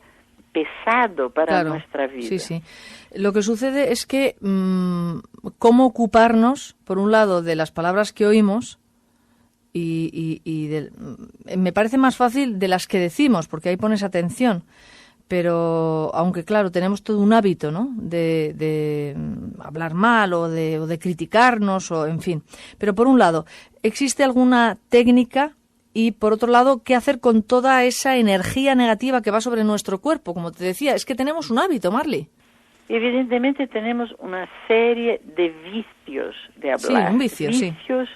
pesado para nuestra vida. Sí, sí. Lo que sucede es que cómo ocuparnos, por un lado, de las palabras que oímos me parece más fácil de las que decimos, porque ahí pones atención. Pero, aunque claro, tenemos todo un hábito, ¿no?, de hablar mal o de criticarnos, o en fin. Pero por un lado, ¿existe alguna técnica? Y por otro lado, ¿qué hacer con toda esa energía negativa que va sobre nuestro cuerpo? Como te decía, es que tenemos un hábito, Marly. Evidentemente tenemos una serie de vicios de hablar. Sí, un vicio, vicios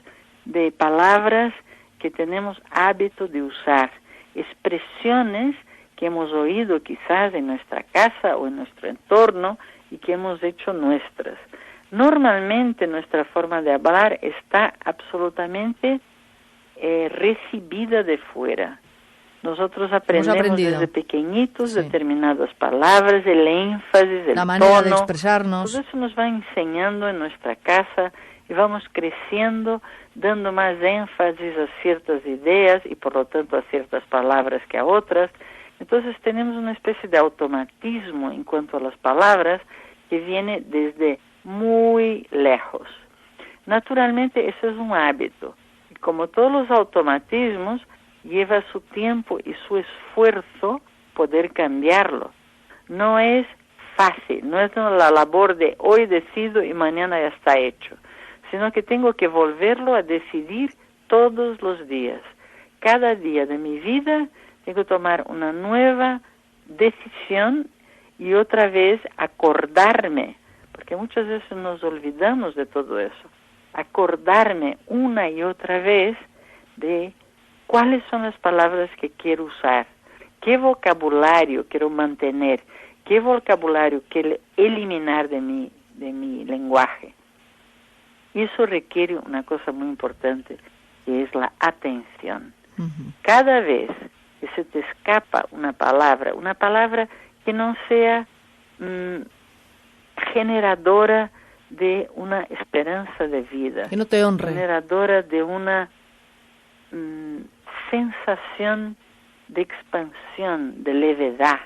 de palabras que tenemos hábito de usar. Expresiones que hemos oído quizás en nuestra casa o en nuestro entorno y que hemos hecho nuestras. Normalmente nuestra forma de hablar está absolutamente recibida de fuera. Nosotros aprendemos desde pequeñitos determinadas palabras, el énfasis, el la manera tono, de expresarnos. todo eso nos va enseñando en nuestra casa y vamos creciendo dando más énfasis a ciertas ideas y por lo tanto a ciertas palabras que a otras. Entonces tenemos una especie de automatismo en cuanto a las palabras que viene desde muy lejos. Naturalmente eso es un hábito y como todos los automatismos lleva su tiempo y su esfuerzo poder cambiarlo. No es fácil, no es la labor de hoy decido y mañana ya está hecho, sino que tengo que volverlo a decidir todos los días. Cada día de mi vida tengo que tomar una nueva decisión y otra vez acordarme, porque muchas veces nos olvidamos de todo eso, acordarme una y otra vez de cuáles son las palabras que quiero usar, qué vocabulario quiero mantener, qué vocabulario quiero eliminar de mi lenguaje. Y eso requiere una cosa muy importante, que es la atención. Cada vez que se te escapa una palabra que no sea generadora de una esperanza de vida, que no te honre, generadora de una sensación de expansión, de levedad.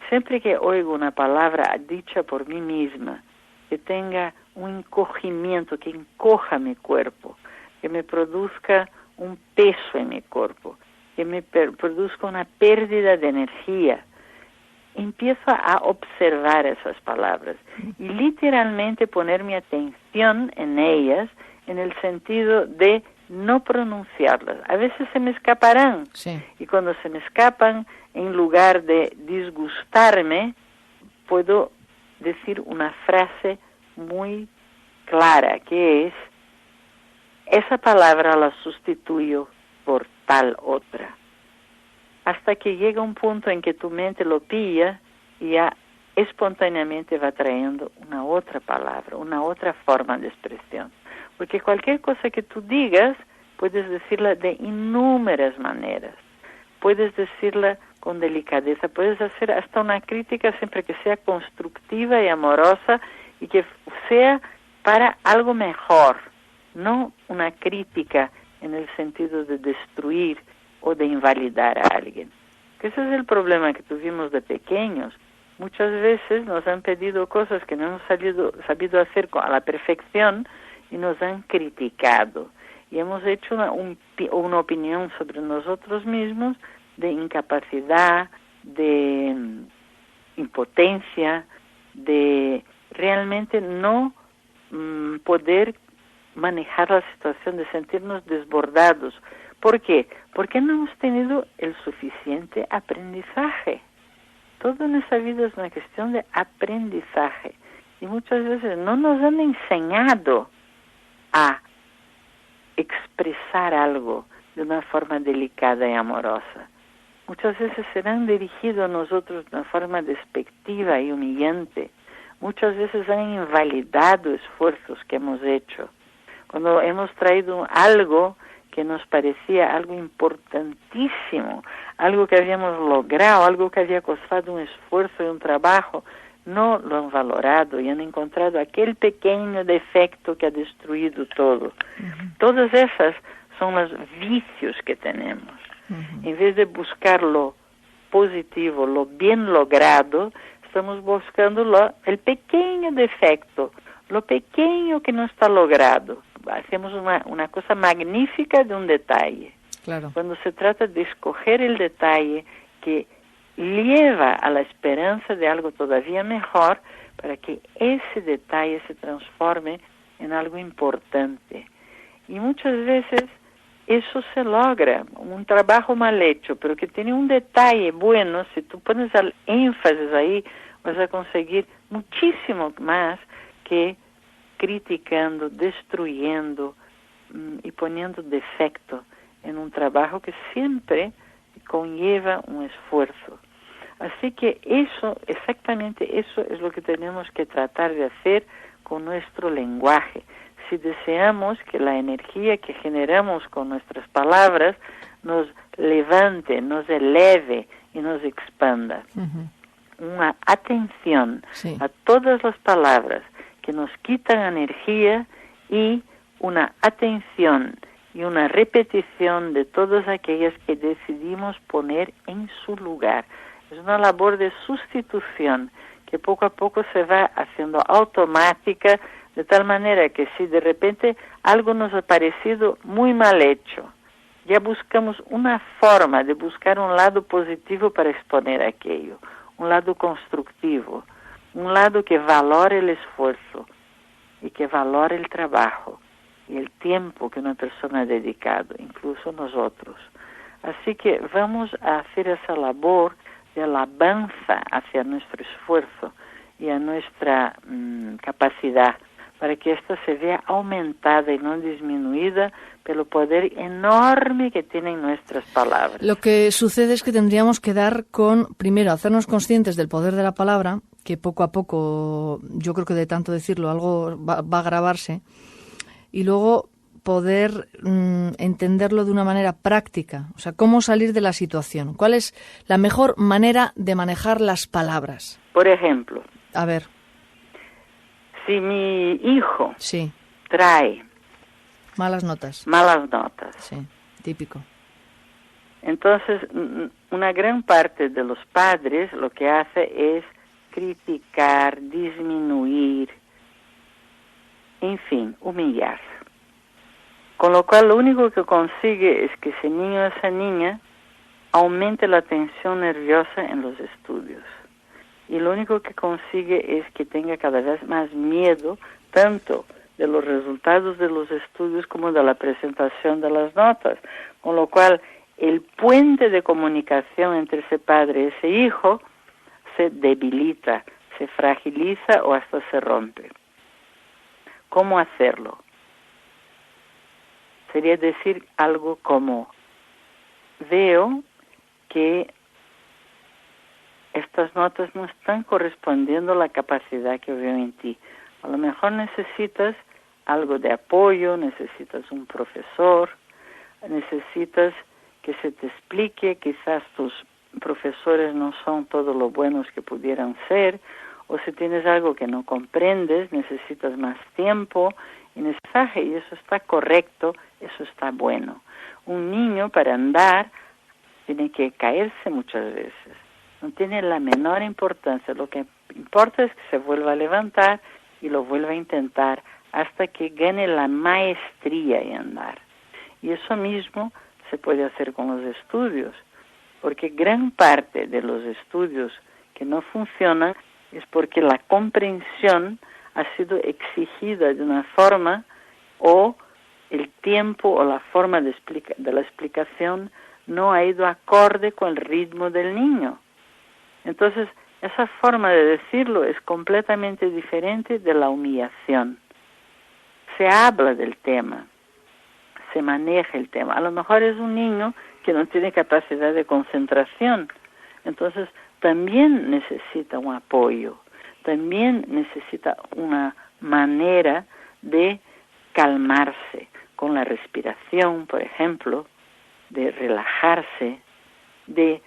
Siempre que oigo una palabra dicha por mí misma, que tenga un encogimiento, que encoja mi cuerpo, que me produzca un peso en mi cuerpo, que me produzca una pérdida de energía, empiezo a observar esas palabras y literalmente poner mi atención en ellas en el sentido de no pronunciarlas. A veces se me escaparán. Sí. Y cuando se me escapan, en lugar de disgustarme, puedo decir una frase muy clara, que es: esa palabra la sustituyo por tal otra. Hasta que llega un punto en que tu mente lo pilla y ya espontáneamente va trayendo una otra palabra, una otra forma de expresión. Porque cualquier cosa que tú digas, puedes decirla de innumerables maneras. Puedes decirla con delicadeza, puedes hacer hasta una crítica siempre que sea constructiva y amorosa y que sea para algo mejor, no una crítica en el sentido de destruir o de invalidar a alguien. Que ese es el problema que tuvimos de pequeños. Muchas veces nos han pedido cosas que no hemos sabido hacer a la perfección y nos han criticado. Y hemos hecho una opinión sobre nosotros mismos de incapacidad, de impotencia, de realmente no poder manejar la situación, de sentirnos desbordados. ¿Por qué? Porque no hemos tenido el suficiente aprendizaje. Todo en esa vida es una cuestión de aprendizaje. Y muchas veces no nos han enseñado a expresar algo de una forma delicada y amorosa. Muchas veces se han dirigido a nosotros de una forma despectiva y humillante. Muchas veces han invalidado esfuerzos que hemos hecho. Cuando hemos traído algo que nos parecía algo importantísimo, algo que habíamos logrado, algo que había costado un esfuerzo y un trabajo, no lo han valorado y han encontrado aquel pequeño defecto que ha destruido todo. Todas esas son los vicios que tenemos. En vez de buscar lo positivo, lo bien logrado, estamos buscando el pequeño defecto, lo pequeño que no está logrado. Hacemos una cosa magnífica de un detalle. Claro. Cuando se trata de escoger el detalle que lleva a la esperanza de algo todavía mejor, para que ese detalle se transforme en algo importante. Y muchas veces eso se logra, un trabajo mal hecho, pero que tiene un detalle bueno. Si tú pones el énfasis ahí, vas a conseguir muchísimo más que criticando, destruyendo y poniendo defecto en un trabajo que siempre conlleva un esfuerzo. Así que eso, exactamente eso es lo que tenemos que tratar de hacer con nuestro lenguaje. Si deseamos que la energía que generamos con nuestras palabras nos levante, nos eleve y nos expanda. Una atención a todas las palabras que nos quitan energía y una atención y una repetición de todas aquellas que decidimos poner en su lugar. Es una labor de sustitución que poco a poco se va haciendo automática, de tal manera que si de repente algo nos ha parecido muy mal hecho, ya buscamos una forma de buscar un lado positivo para exponer aquello, un lado constructivo, un lado que valore el esfuerzo y que valore el trabajo y el tiempo que una persona ha dedicado, incluso nosotros. Así que vamos a hacer esa labor de alabanza hacia nuestro esfuerzo y a nuestra capacidad, para que ésta se vea aumentada y no disminuida pelo poder enorme que tienen nuestras palabras. Lo que sucede es que tendríamos que dar con, primero, hacernos conscientes del poder de la palabra, que poco a poco, yo creo que de tanto decirlo, algo va a grabarse, y luego poder entenderlo de una manera práctica, o sea, cómo salir de la situación. ¿Cuál es la mejor manera de manejar las palabras? Por ejemplo, a ver, si mi hijo trae malas notas. Sí, típico. Entonces, una gran parte de los padres lo que hace es criticar, disminuir, en fin, humillar. Con lo cual, lo único que consigue es que ese niño o esa niña aumente la tensión nerviosa en los estudios. Y lo único que consigue es que tenga cada vez más miedo, tanto de los resultados de los estudios como de la presentación de las notas, con lo cual el puente de comunicación entre ese padre y ese hijo se debilita, se fragiliza o hasta se rompe. ¿Cómo hacerlo? Sería decir algo como: veo que estas notas no están correspondiendo a la capacidad que veo en ti. A lo mejor necesitas algo de apoyo, necesitas un profesor, necesitas que se te explique, quizás tus profesores no son todo lo buenos que pudieran ser, o si tienes algo que no comprendes, necesitas más tiempo y mensaje, y eso está correcto, eso está bueno. Un niño para andar tiene que caerse muchas veces, no tiene la menor importancia, lo que importa es que se vuelva a levantar y lo vuelva a intentar hasta que gane la maestría en andar. Y eso mismo se puede hacer con los estudios, porque gran parte de los estudios que no funcionan es porque la comprensión ha sido exigida de una forma, o el tiempo o la forma de la explicación no ha ido acorde con el ritmo del niño. Entonces, esa forma de decirlo es completamente diferente de la humillación. Se habla del tema, se maneja el tema. A lo mejor es un niño que no tiene capacidad de concentración, entonces también necesita un apoyo, también necesita una manera de calmarse con la respiración, por ejemplo, de relajarse, de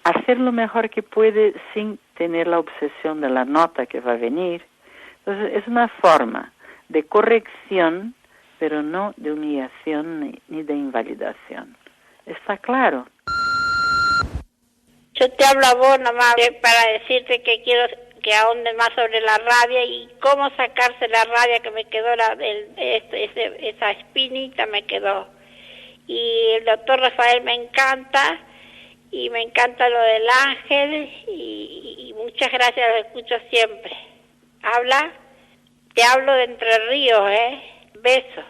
hacer lo mejor que puede sin tener la obsesión de la nota que va a venir. Entonces es una forma de corrección, pero no de humillación ni de invalidación. ¿Está claro? Yo te hablo a vos nomás para decirte que quiero que ahondes más sobre la rabia y cómo sacarse la rabia que me quedó, esa espinita me quedó. Y el doctor Rafael me encanta, y me encanta lo del ángel, y muchas gracias, lo escucho siempre. Te hablo de Entre Ríos, besos.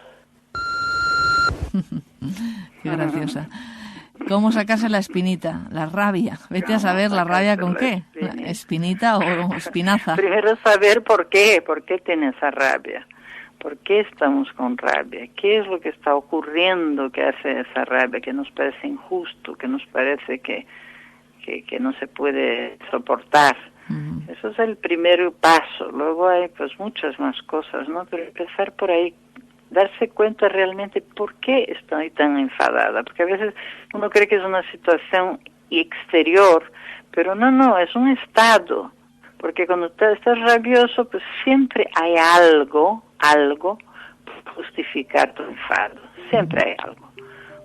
Qué graciosa. ¿Cómo sacarse la espinita? La rabia. Vete a saber la rabia con qué. ¿Espinita o espinaza? Primero saber por qué tiene esa rabia. ¿Por qué estamos con rabia? ¿Qué es lo que está ocurriendo que hace esa rabia, que nos parece injusto, que nos parece que no se puede soportar? Uh-huh. Eso es el primer paso. Luego hay pues muchas más cosas, ¿no? Pero empezar por ahí, darse cuenta realmente por qué estoy tan enfadada, porque a veces uno cree que es una situación exterior, pero no, es un estado, porque cuando estás rabioso, pues siempre hay algo para justificar tu enfado, siempre hay algo.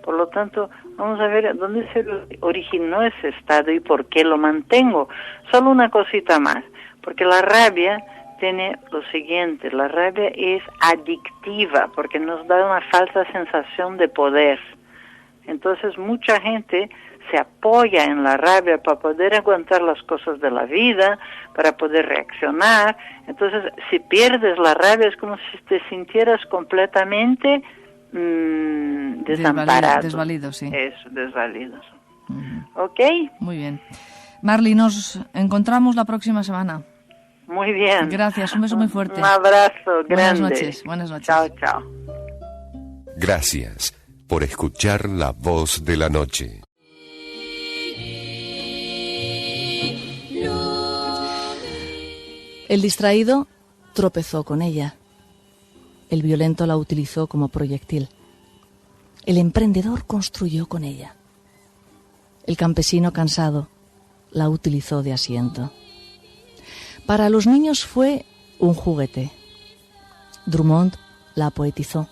Por lo tanto, vamos a ver dónde se originó ese estado y por qué lo mantengo. Solo una cosita más, porque la rabia tiene lo siguiente: la rabia es adictiva porque nos da una falsa sensación de poder. Entonces mucha gente se apoya en la rabia para poder aguantar las cosas de la vida, para poder reaccionar. Entonces si pierdes la rabia es como si te sintieras completamente desamparado. Desvalido, sí. Eso, desvalido. Uh-huh. ¿Ok? Muy bien. Marly, nos encontramos la próxima semana. Muy bien. Gracias, un beso muy fuerte. Un abrazo grande. Buenas noches. Buenas noches. Chao. Gracias por escuchar La Voz de la Noche. El distraído tropezó con ella. El violento la utilizó como proyectil. El emprendedor construyó con ella. El campesino cansado la utilizó de asiento. Para los niños fue un juguete. Drummond la poetizó.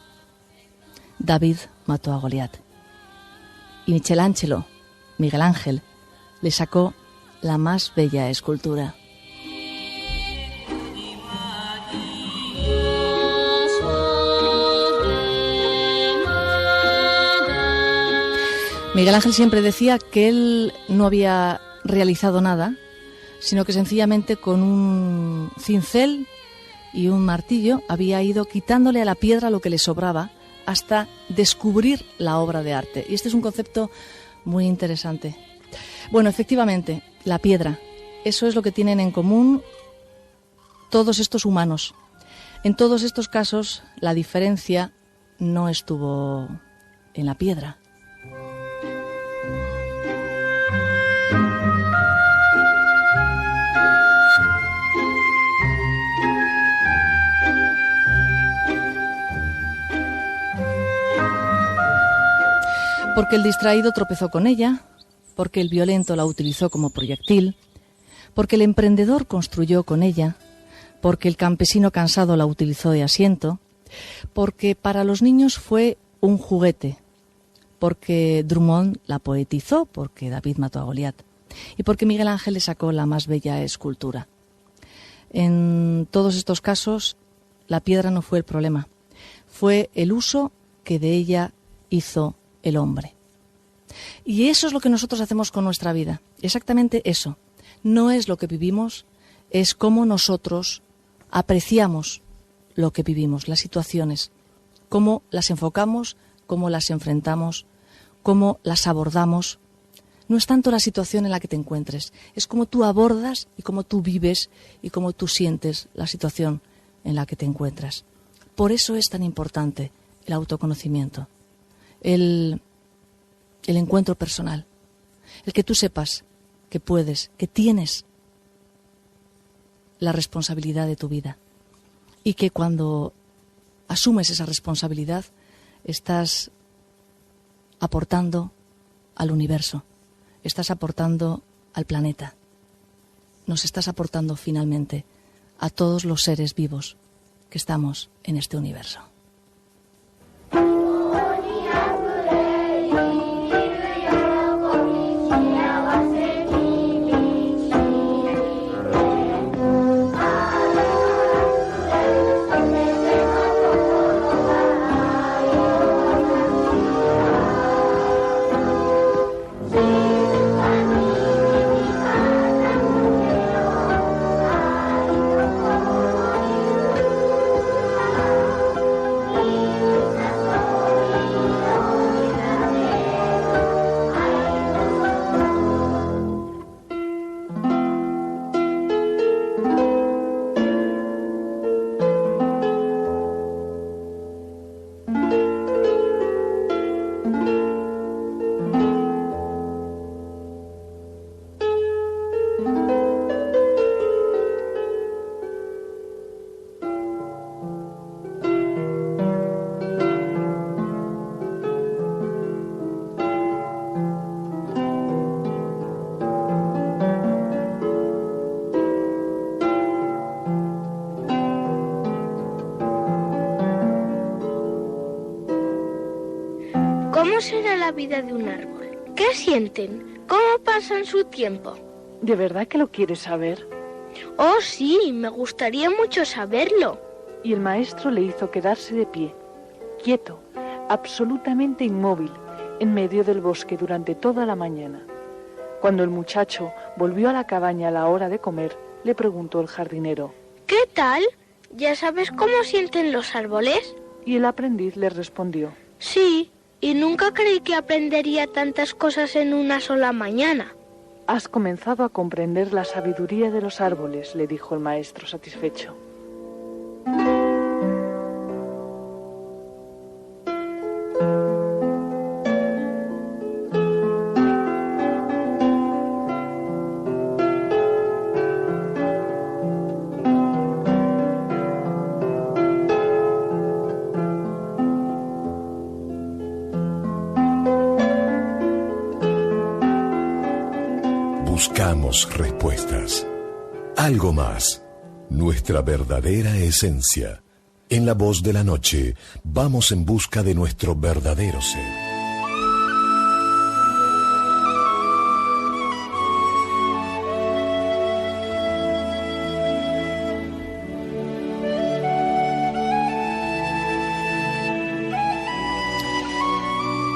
David mató a Goliat. Y Miguel Ángel, le sacó la más bella escultura. Miguel Ángel siempre decía que él no había realizado nada, sino que sencillamente con un cincel y un martillo había ido quitándole a la piedra lo que le sobraba hasta descubrir la obra de arte. Y este es un concepto muy interesante. Bueno, efectivamente, la piedra, eso es lo que tienen en común todos estos humanos. En todos estos casos, la diferencia no estuvo en la piedra. Porque el distraído tropezó con ella, porque el violento la utilizó como proyectil, porque el emprendedor construyó con ella, porque el campesino cansado la utilizó de asiento, porque para los niños fue un juguete, porque Drummond la poetizó, porque David mató a Goliat, y porque Miguel Ángel le sacó la más bella escultura. En todos estos casos, la piedra no fue el problema, fue el uso que de ella hizo el hombre. Y eso es lo que nosotros hacemos con nuestra vida, exactamente eso. No es lo que vivimos, es cómo nosotros apreciamos lo que vivimos, las situaciones, cómo las enfocamos, cómo las enfrentamos, cómo las abordamos. No es tanto la situación en la que te encuentres, es cómo tú abordas y cómo tú vives y cómo tú sientes la situación en la que te encuentras. Por eso es tan importante el autoconocimiento, el encuentro personal, el que tú sepas que puedes, que tienes la responsabilidad de tu vida y que cuando asumes esa responsabilidad estás aportando al universo, estás aportando al planeta, nos estás aportando finalmente a todos los seres vivos que estamos en este universo. ¿Cómo será la vida de un árbol? ¿Qué sienten? ¿Cómo pasan su tiempo? ¿De verdad que lo quieres saber? Oh, sí, me gustaría mucho saberlo. Y el maestro le hizo quedarse de pie, quieto, absolutamente inmóvil, en medio del bosque durante toda la mañana. Cuando el muchacho volvió a la cabaña a la hora de comer, le preguntó el jardinero: ¿Qué tal? ¿Ya sabes cómo sienten los árboles? Y el aprendiz le respondió: Sí, y nunca creí que aprendería tantas cosas en una sola mañana. Has comenzado a comprender la sabiduría de los árboles, le dijo el maestro satisfecho. Buscamos respuestas. Algo más. Nuestra verdadera esencia. En La Voz de la Noche, vamos en busca de nuestro verdadero ser.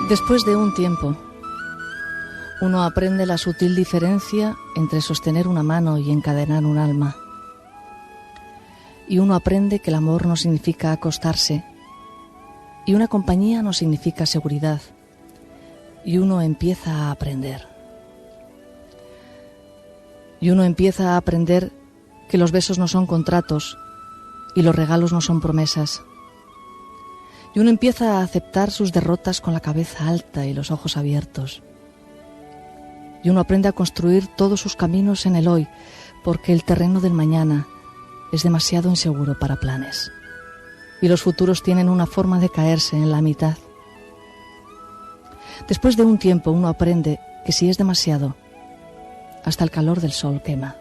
Después de un tiempo, uno aprende la sutil diferencia entre sostener una mano y encadenar un alma. y uno aprende que el amor no significa acostarse, y una compañía no significa seguridad, y uno empieza a aprender. Y uno empieza a aprender que los besos no son contratos y los regalos no son promesas. Y uno empieza a aceptar sus derrotas con la cabeza alta y los ojos abiertos. Y uno aprende a construir todos sus caminos en el hoy, porque el terreno del mañana es demasiado inseguro para planes. Y los futuros tienen una forma de caerse en la mitad. Después de un tiempo uno aprende que si es demasiado, hasta el calor del sol quema.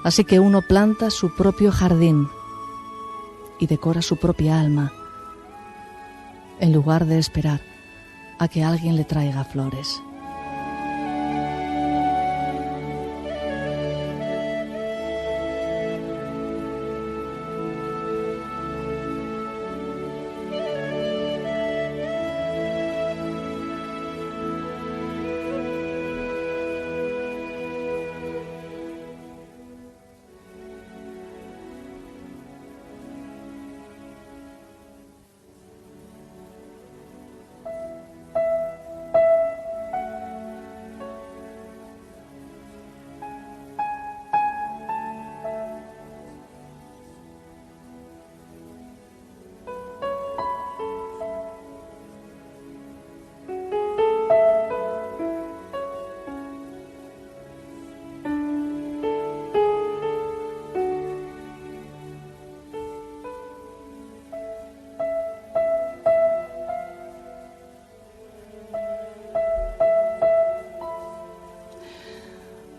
Así que uno planta su propio jardín y decora su propia alma, en lugar de esperar a que alguien le traiga flores.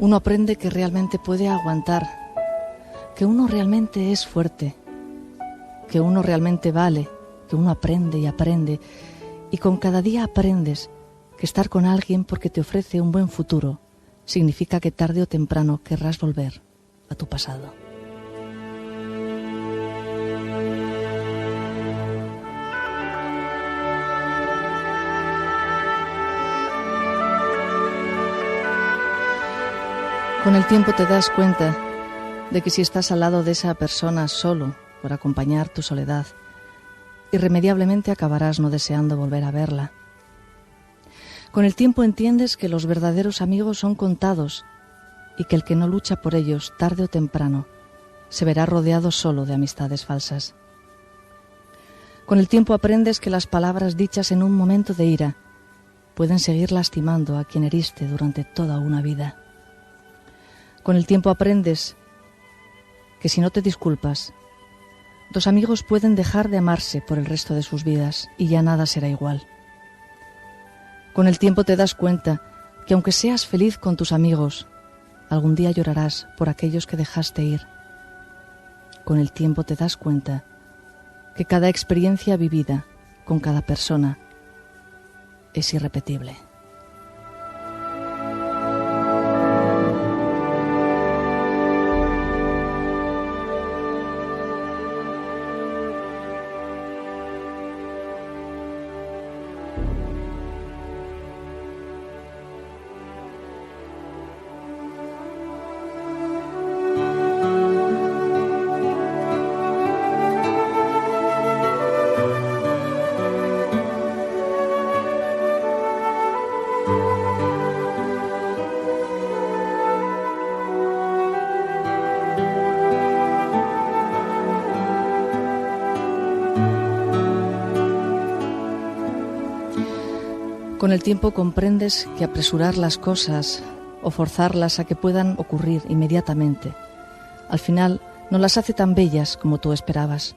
Uno aprende que realmente puede aguantar, que uno realmente es fuerte, que uno realmente vale, que uno aprende y aprende, y con cada día aprendes que estar con alguien porque te ofrece un buen futuro significa que tarde o temprano querrás volver a tu pasado. Con el tiempo te das cuenta de que si estás al lado de esa persona solo por acompañar tu soledad, irremediablemente acabarás no deseando volver a verla. Con el tiempo entiendes que los verdaderos amigos son contados y que el que no lucha por ellos tarde o temprano se verá rodeado solo de amistades falsas. Con el tiempo aprendes que las palabras dichas en un momento de ira pueden seguir lastimando a quien heriste durante toda una vida. Con el tiempo aprendes que si no te disculpas, dos amigos pueden dejar de amarse por el resto de sus vidas y ya nada será igual. Con el tiempo te das cuenta que aunque seas feliz con tus amigos, algún día llorarás por aquellos que dejaste ir. Con el tiempo te das cuenta que cada experiencia vivida con cada persona es irrepetible. Con el tiempo comprendes que apresurar las cosas o forzarlas a que puedan ocurrir inmediatamente, al final no las hace tan bellas como tú esperabas.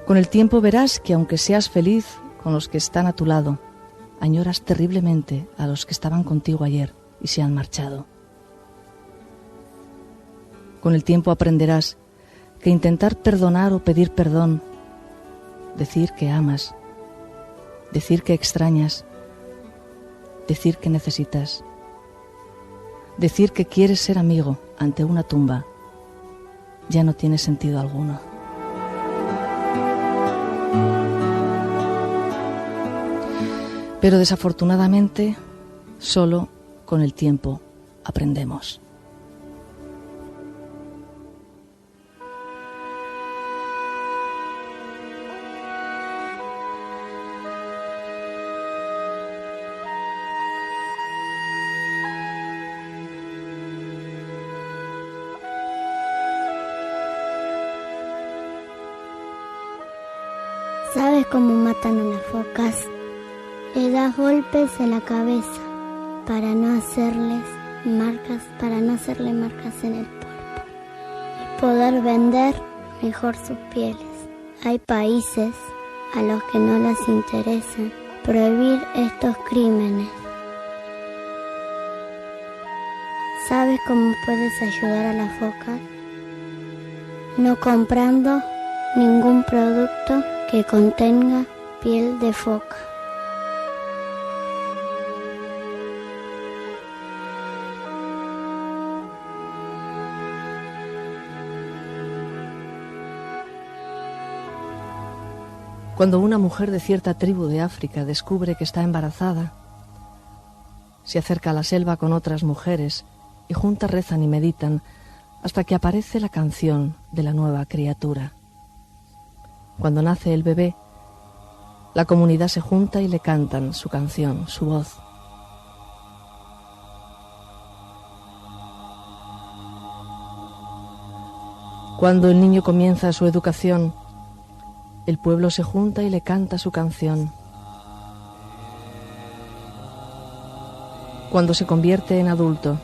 Con el tiempo verás que aunque seas feliz con los que están a tu lado, añoras terriblemente a los que estaban contigo ayer y se han marchado. Con el tiempo aprenderás que intentar perdonar o pedir perdón, decir que amas, decir que extrañas, decir que necesitas, decir que quieres ser amigo ante una tumba, ya no tiene sentido alguno. Pero desafortunadamente, solo con el tiempo aprendemos. ¿Sabes cómo matan a las focas? Le das golpes en la cabeza para no hacerle marcas en el cuerpo y poder vender mejor sus pieles. Hay países a los que no les interesa prohibir estos crímenes. ¿Sabes cómo puedes ayudar a las focas? No comprando ningún producto que contenga piel de foca. Cuando una mujer de cierta tribu de África descubre que está embarazada, se acerca a la selva con otras mujeres y juntas rezan y meditan hasta que aparece la canción de la nueva criatura. Cuando nace el bebé, la comunidad se junta y le cantan su canción, su voz. Cuando el niño comienza su educación, el pueblo se junta y le canta su canción. Cuando se convierte en adulto,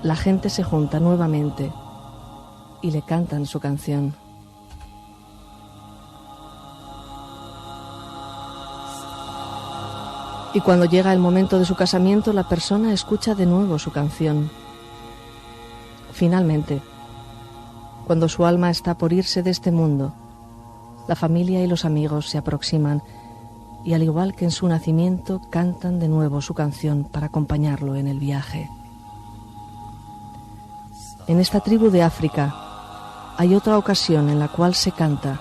la gente se junta nuevamente y le cantan su canción. Y cuando llega el momento de su casamiento, la persona escucha de nuevo su canción. Finalmente, cuando su alma está por irse de este mundo, la familia y los amigos se aproximan y, al igual que en su nacimiento, cantan de nuevo su canción para acompañarlo en el viaje. En esta tribu de África hay otra ocasión en la cual se canta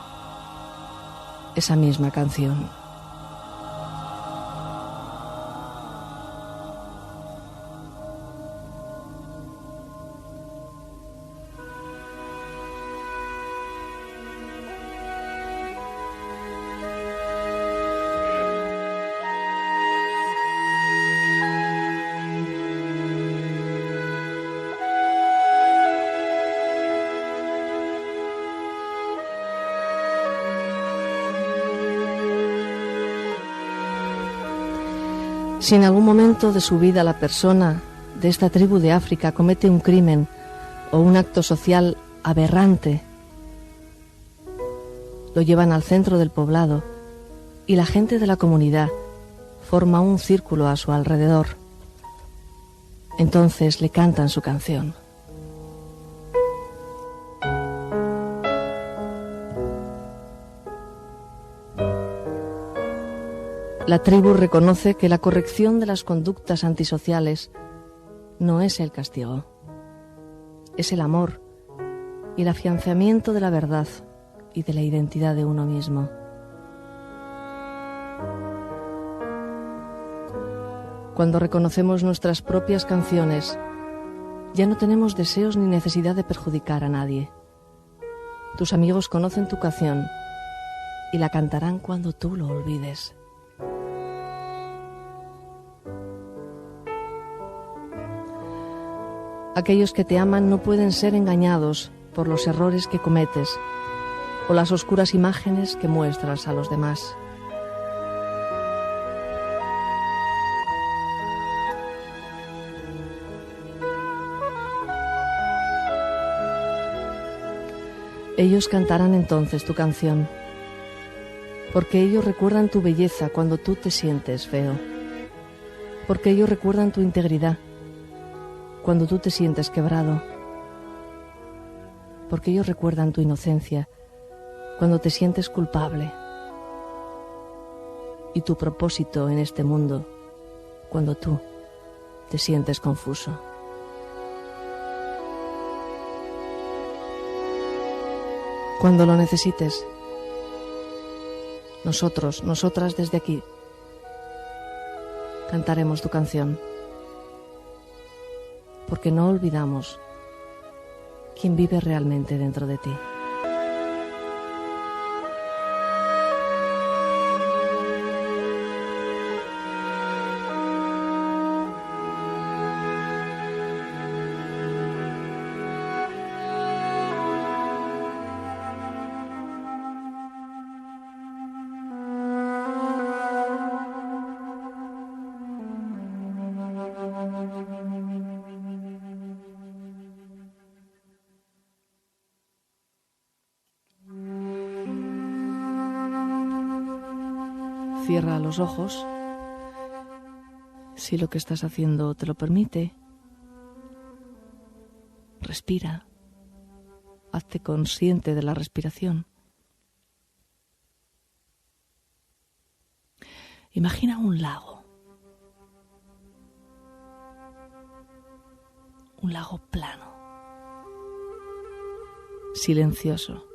esa misma canción. Si en algún momento de su vida la persona de esta tribu de África comete un crimen o un acto social aberrante, lo llevan al centro del poblado y la gente de la comunidad forma un círculo a su alrededor. Entonces le cantan su canción. La tribu reconoce que la corrección de las conductas antisociales no es el castigo, es el amor y el afianzamiento de la verdad y de la identidad de uno mismo. Cuando reconocemos nuestras propias canciones, ya no tenemos deseos ni necesidad de perjudicar a nadie. Tus amigos conocen tu canción y la cantarán cuando tú lo olvides. Aquellos que te aman no pueden ser engañados por los errores que cometes o las oscuras imágenes que muestras a los demás. Ellos cantarán entonces tu canción, porque ellos recuerdan tu belleza cuando tú te sientes feo, porque ellos recuerdan tu integridad cuando tú te sientes quebrado, porque ellos recuerdan tu inocencia cuando te sientes culpable y tu propósito en este mundo cuando tú te sientes confuso. Cuando lo necesites, nosotros, nosotras desde aquí, cantaremos tu canción, porque no olvidamos quién vive realmente dentro de ti. Cierra los ojos, si lo que estás haciendo te lo permite. Respira, hazte consciente de la respiración. Imagina un lago plano, silencioso,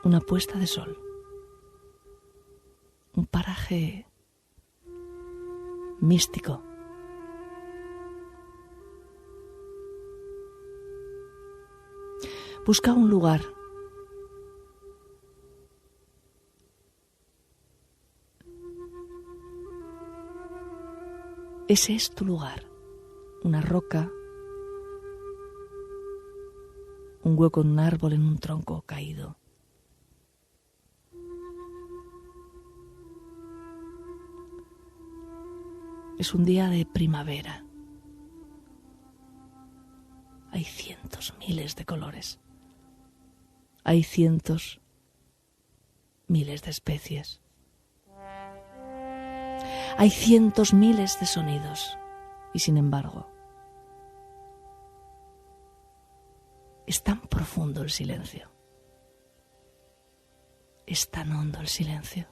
una puesta de sol, un paraje místico. Busca un lugar ese es tu lugar, una roca, un hueco en un árbol, en un tronco caído. Es un día de primavera. Hay cientos, miles de colores. Hay cientos, miles de especies. Hay cientos, miles de sonidos. Y sin embargo, es tan profundo el silencio. Es tan hondo el silencio.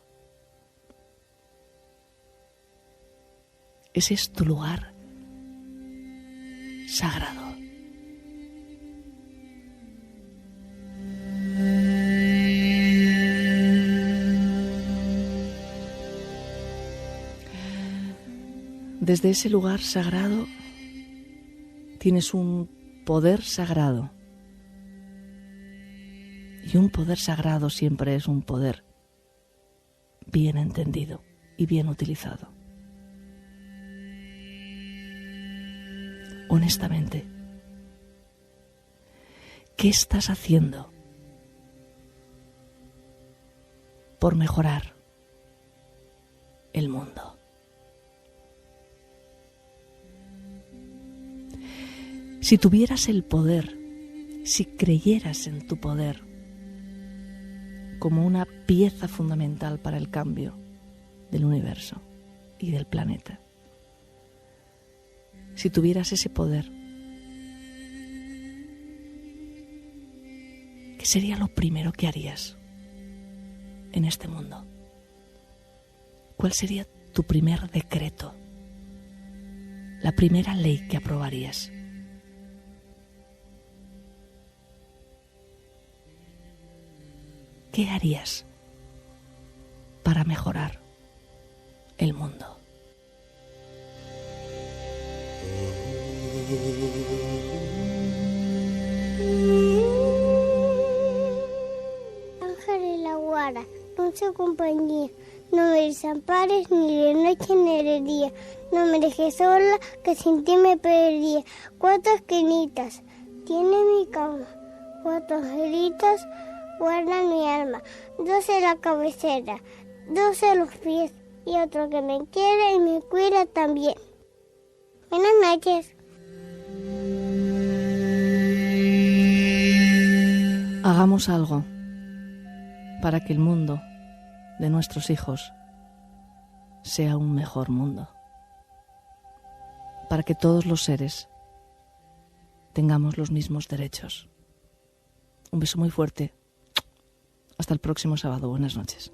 Ese es tu lugar sagrado. Desde ese lugar sagrado tienes un poder sagrado. Y un poder sagrado siempre es un poder bien entendido y bien utilizado. Honestamente, ¿qué estás haciendo por mejorar el mundo? Si tuvieras el poder, si creyeras en tu poder como una pieza fundamental para el cambio del universo y del planeta, si tuvieras ese poder, ¿qué sería lo primero que harías en este mundo? ¿Cuál sería tu primer decreto? La primera ley que aprobarías. ¿Qué harías para mejorar el mundo? Ángel y la guara, dulce compañía, no me desampares ni de noche ni de día, no me dejes sola que sin ti me perdería. 4 esquinitas tiene mi cama, 4 angelitos guardan mi alma, 2 en la cabecera, 2 en los pies y otro que me quiere y me cuida también. Buenas noches. Hagamos algo para que el mundo de nuestros hijos sea un mejor mundo, para que todos los seres tengamos los mismos derechos. Un beso muy fuerte. Hasta el próximo sábado. Buenas noches.